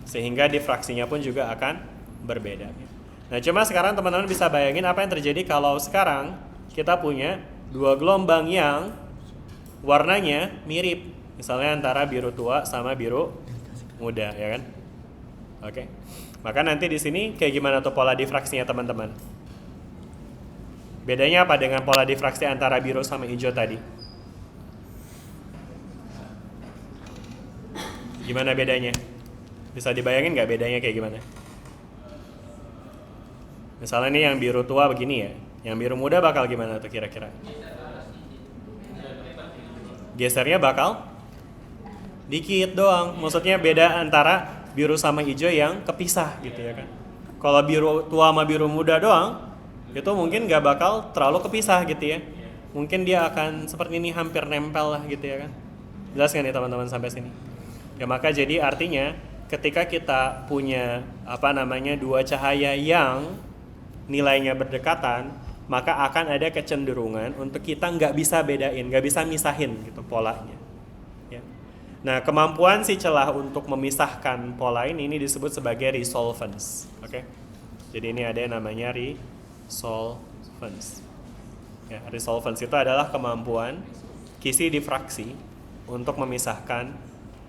Sehingga difraksinya pun juga akan berbeda. Nah, cuma sekarang teman-teman bisa bayangin apa yang terjadi kalau sekarang kita punya dua gelombang yang warnanya mirip, misalnya antara biru tua sama biru muda, ya kan? Oke. Maka nanti di sini kayak gimana tuh pola difraksinya teman-teman? Bedanya apa dengan pola difraksi antara biru sama hijau tadi? Gimana bedanya? Bisa dibayangin nggak bedanya kayak gimana? Misalnya nih yang biru tua begini ya, yang biru muda bakal gimana tuh kira-kira? Gesernya bakal dikit doang, maksudnya beda antara biru sama hijau yang kepisah gitu ya kan. Kalau biru tua sama biru muda doang, itu mungkin nggak bakal terlalu kepisah gitu ya. Mungkin dia akan seperti ini, hampir nempel lah gitu ya kan. Jelas kan nih teman-teman sampai sini? Ya maka jadi artinya ketika kita punya dua cahaya yang nilainya berdekatan, maka akan ada kecenderungan untuk kita nggak bisa bedain, nggak bisa misahin gitu polanya. Ya. Nah, kemampuan si celah untuk memisahkan pola ini disebut sebagai resolvence. Oke. Jadi ini ada yang namanya resolvence. Ya, resolvence itu adalah kemampuan kisi difraksi untuk memisahkan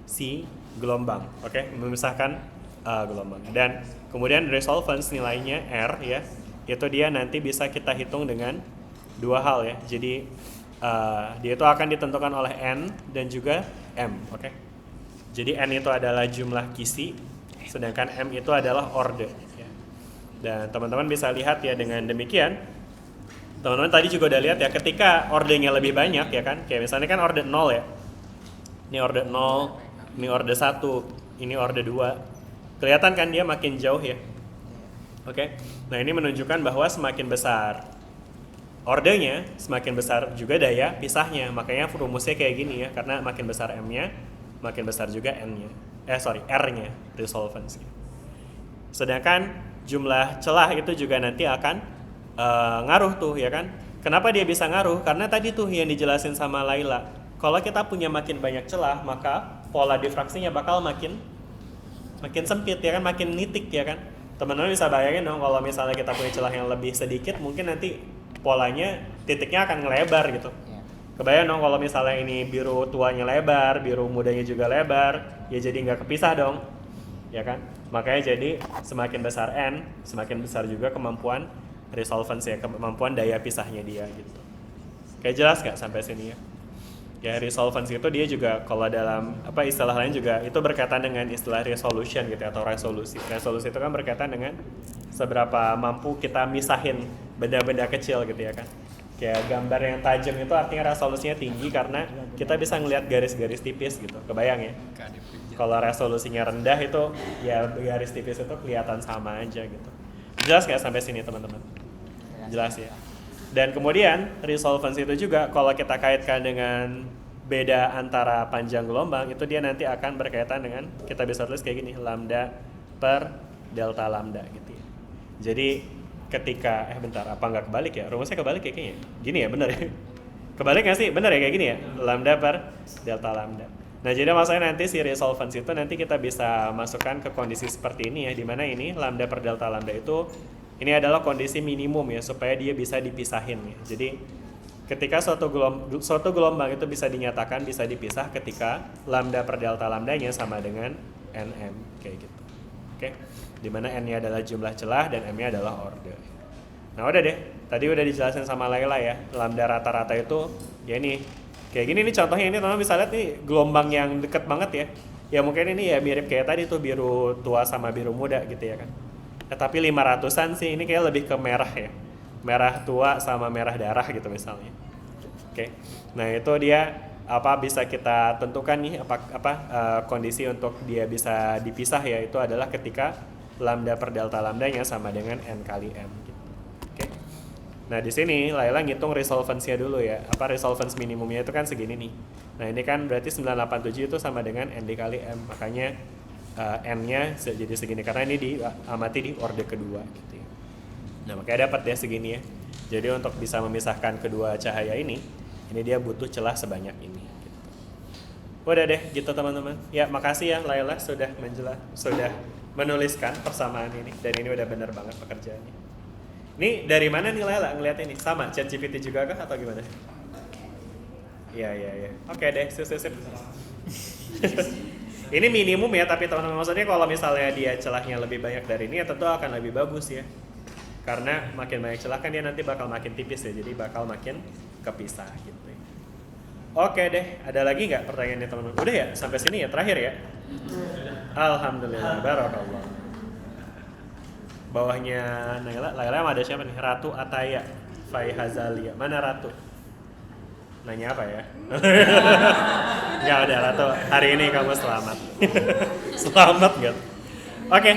si gelombang. Oke, memisahkan gelombang. Dan kemudian resolvence nilainya R ya. Itu dia nanti bisa kita hitung dengan dua hal ya. Jadi dia itu akan ditentukan oleh N dan juga M, oke? Jadi N itu adalah jumlah kisi, sedangkan M itu adalah orde. Ya. Dan teman-teman bisa lihat ya dengan demikian. Teman-teman tadi juga udah lihat ya, ketika ordenya lebih banyak ya kan, kayak misalnya kan orde 0 ya. Ini orde 0, ini orde 1, ini orde 2. Kelihatan kan dia makin jauh ya. Oke, nah ini menunjukkan bahwa semakin besar ordenya, semakin besar juga daya pisahnya. Makanya rumusnya kayak gini ya, karena makin besar M-nya, makin besar juga R-nya, resolvence. Sedangkan jumlah celah itu juga nanti akan ngaruh tuh ya kan. Kenapa dia bisa ngaruh? Karena tadi tuh yang dijelasin sama Laila. Kalau kita punya makin banyak celah, maka pola difraksinya bakal makin sempit ya kan, makin nitik ya kan. Teman-teman bisa bayangin dong kalau misalnya kita punya celah yang lebih sedikit, mungkin nanti polanya titiknya akan ngelebar gitu. Kebayang dong kalau misalnya ini biru tuanya lebar, biru mudanya juga lebar, ya jadi nggak kepisah dong, ya kan? Makanya jadi semakin besar N, semakin besar juga kemampuan resolvence ya, kemampuan daya pisahnya dia gitu. Kayak jelas nggak sampai sini ya? Ya resolvence itu dia juga kalau dalam istilah lain juga itu berkaitan dengan istilah resolution gitu atau resolusi. Resolusi itu kan berkaitan dengan seberapa mampu kita misahin benda-benda kecil gitu ya kan. Kayak gambar yang tajam itu artinya resolusinya tinggi karena kita bisa ngelihat garis-garis tipis gitu. Kebayang ya? Kalau resolusinya rendah itu ya garis tipis itu kelihatan sama aja gitu. Jelas nggak sampai sini teman-teman? Jelas ya. Dan kemudian resolvence itu juga kalau kita kaitkan dengan beda antara panjang gelombang itu dia nanti akan berkaitan dengan, kita bisa tulis kayak gini, lambda per delta lambda gitu ya. Jadi ketika apa nggak kebalik ya? Rumusnya kebalik ya kayaknya. Gini ya, bener ya? Kebalik nggak sih? Bener ya kayak gini ya? Lambda per delta lambda. Nah jadi maksudnya nanti si resolvence itu nanti kita bisa masukkan ke kondisi seperti ini ya, dimana ini lambda per delta lambda itu ini adalah kondisi minimum ya, supaya dia bisa dipisahin ya. Jadi ketika suatu gelombang itu bisa dinyatakan bisa dipisah ketika lambda per delta lambdanya sama dengan Nm kayak gitu. Oke. Dimana N-nya adalah jumlah celah dan M-nya adalah orde. Nah udah deh, tadi udah dijelasin sama Laila ya, lambda rata-rata itu ya ini kayak gini nih contohnya, ini teman-teman bisa lihat nih gelombang yang deket banget ya. Ya mungkin ini ya mirip kayak tadi tuh biru tua sama biru muda gitu ya kan. Tapi 500-an sih, ini kayak lebih ke merah ya. Merah tua sama merah darah gitu misalnya. Oke. Nah, itu dia bisa kita tentukan nih kondisi untuk dia bisa dipisah ya, itu adalah ketika lambda per delta lambdanya sama dengan N kali M gitu. Oke. Nah, di sini Laila ngitung resolvence-nya dulu ya. Resolvence minimumnya itu kan segini nih. Nah, ini kan berarti 987 itu sama dengan N dikali M. Makanya N-nya jadi segini karena ini diamati di orde kedua gitu ya. Nah makanya dapat ya segini ya. Jadi untuk bisa memisahkan kedua cahaya ini dia butuh celah sebanyak ini gitu. Udah deh gitu teman-teman. Ya makasih ya Laila sudah menuliskan persamaan ini, dan ini udah bener banget pekerjaannya. Ini dari mana nih Laila ngeliat ini? Sama ChatGPT juga kah atau gimana? Iya. Oke deh, sip. Ini minimum ya, tapi teman-teman maksudnya kalau misalnya dia celahnya lebih banyak dari ini ya tentu akan lebih bagus ya. Karena makin banyak celah kan dia nanti bakal makin tipis ya, jadi bakal makin kepisah gitu. Oke deh, ada lagi nggak pertanyaannya teman-teman? Udah ya, sampai sini ya, terakhir ya? Alhamdulillah, barakallah. Bawahnya Laila ada siapa nih? Ratu Ataya, Fai Hazalia. Mana Ratu? Nanya apa ya? Nggak ada Ratu, hari ini kamu selamat. Selamat gak? Oke.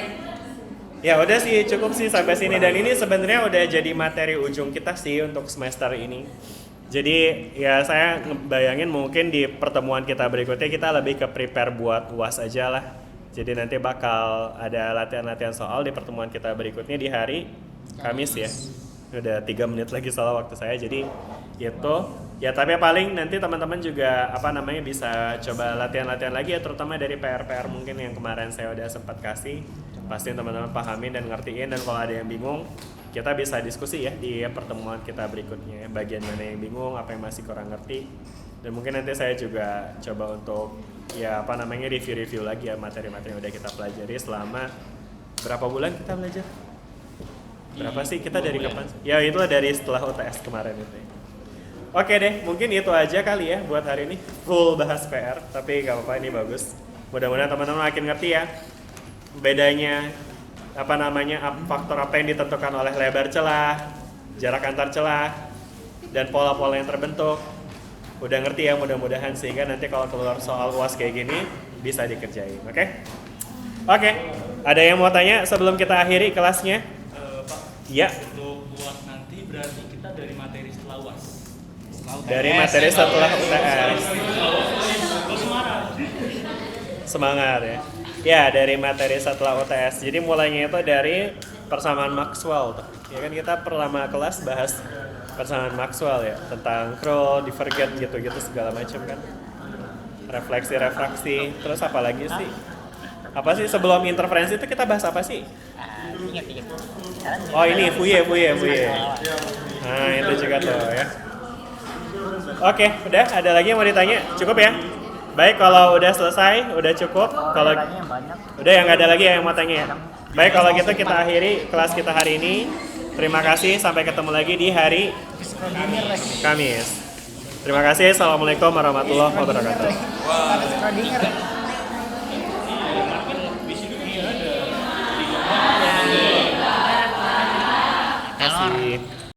Ya udah sih, cukup sih sampai sini. Dan ini sebenarnya udah jadi materi ujung kita sih untuk semester ini. Jadi ya saya bayangin mungkin di pertemuan kita berikutnya kita lebih ke prepare buat UAS aja lah. Jadi nanti bakal ada latihan-latihan soal di pertemuan kita berikutnya di hari Kamis ya. Udah 3 menit lagi soal waktu saya, jadi itu ya, tapi paling nanti teman-teman juga bisa coba latihan-latihan lagi ya, terutama dari PR-PR mungkin yang kemarin saya udah sempat kasih. Pasti teman-teman pahamin dan ngertiin, dan kalau ada yang bingung kita bisa diskusi ya di pertemuan kita berikutnya, bagian mana yang bingung, apa yang masih kurang ngerti, dan mungkin nanti saya juga coba untuk review lagi ya materi-materi yang udah kita pelajari selama berapa bulan kita belajar. Berapa sih kita dari kapan? Ya itulah dari setelah UTS kemarin itu. Oke deh, mungkin itu aja kali ya buat hari ini. Full bahas PR, tapi gak apa-apa, ini bagus. Mudah-mudahan teman-teman makin ngerti ya bedanya faktor apa yang ditentukan oleh lebar celah, jarak antar celah, dan pola-pola yang terbentuk. Udah ngerti ya mudah-mudahan, sehingga nanti kalau keluar soal UAS kayak gini bisa dikerjain. Oke. Ada yang mau tanya sebelum kita akhiri kelasnya? Pak, ya. Untuk buat nanti berarti kita dari materi setelah UAS. Dari materi setelah UTS. Semangat ya. Ya, dari materi setelah UTS. Jadi mulainya itu dari persamaan Maxwell tuh. Ya kan kita pertama kelas bahas persamaan Maxwell ya, tentang Kroll, divergent gitu-gitu segala macam kan. Refleksi, refraksi, terus apa lagi sih? Apa sih sebelum interferensi itu kita bahas apa sih? Oh ini Fourier. Nah, itu juga tuh ya. Oke, udah ada lagi yang mau ditanya? Cukup ya? Baik, kalau udah selesai, udah cukup. Kalau udah yang nggak ada lagi yang mau tanya ya. Baik, kalau gitu kita akhiri kelas kita hari ini. Terima kasih, sampai ketemu lagi di hari Kamis. Terima kasih. Assalamualaikum warahmatullahi wabarakatuh. Terima kasih.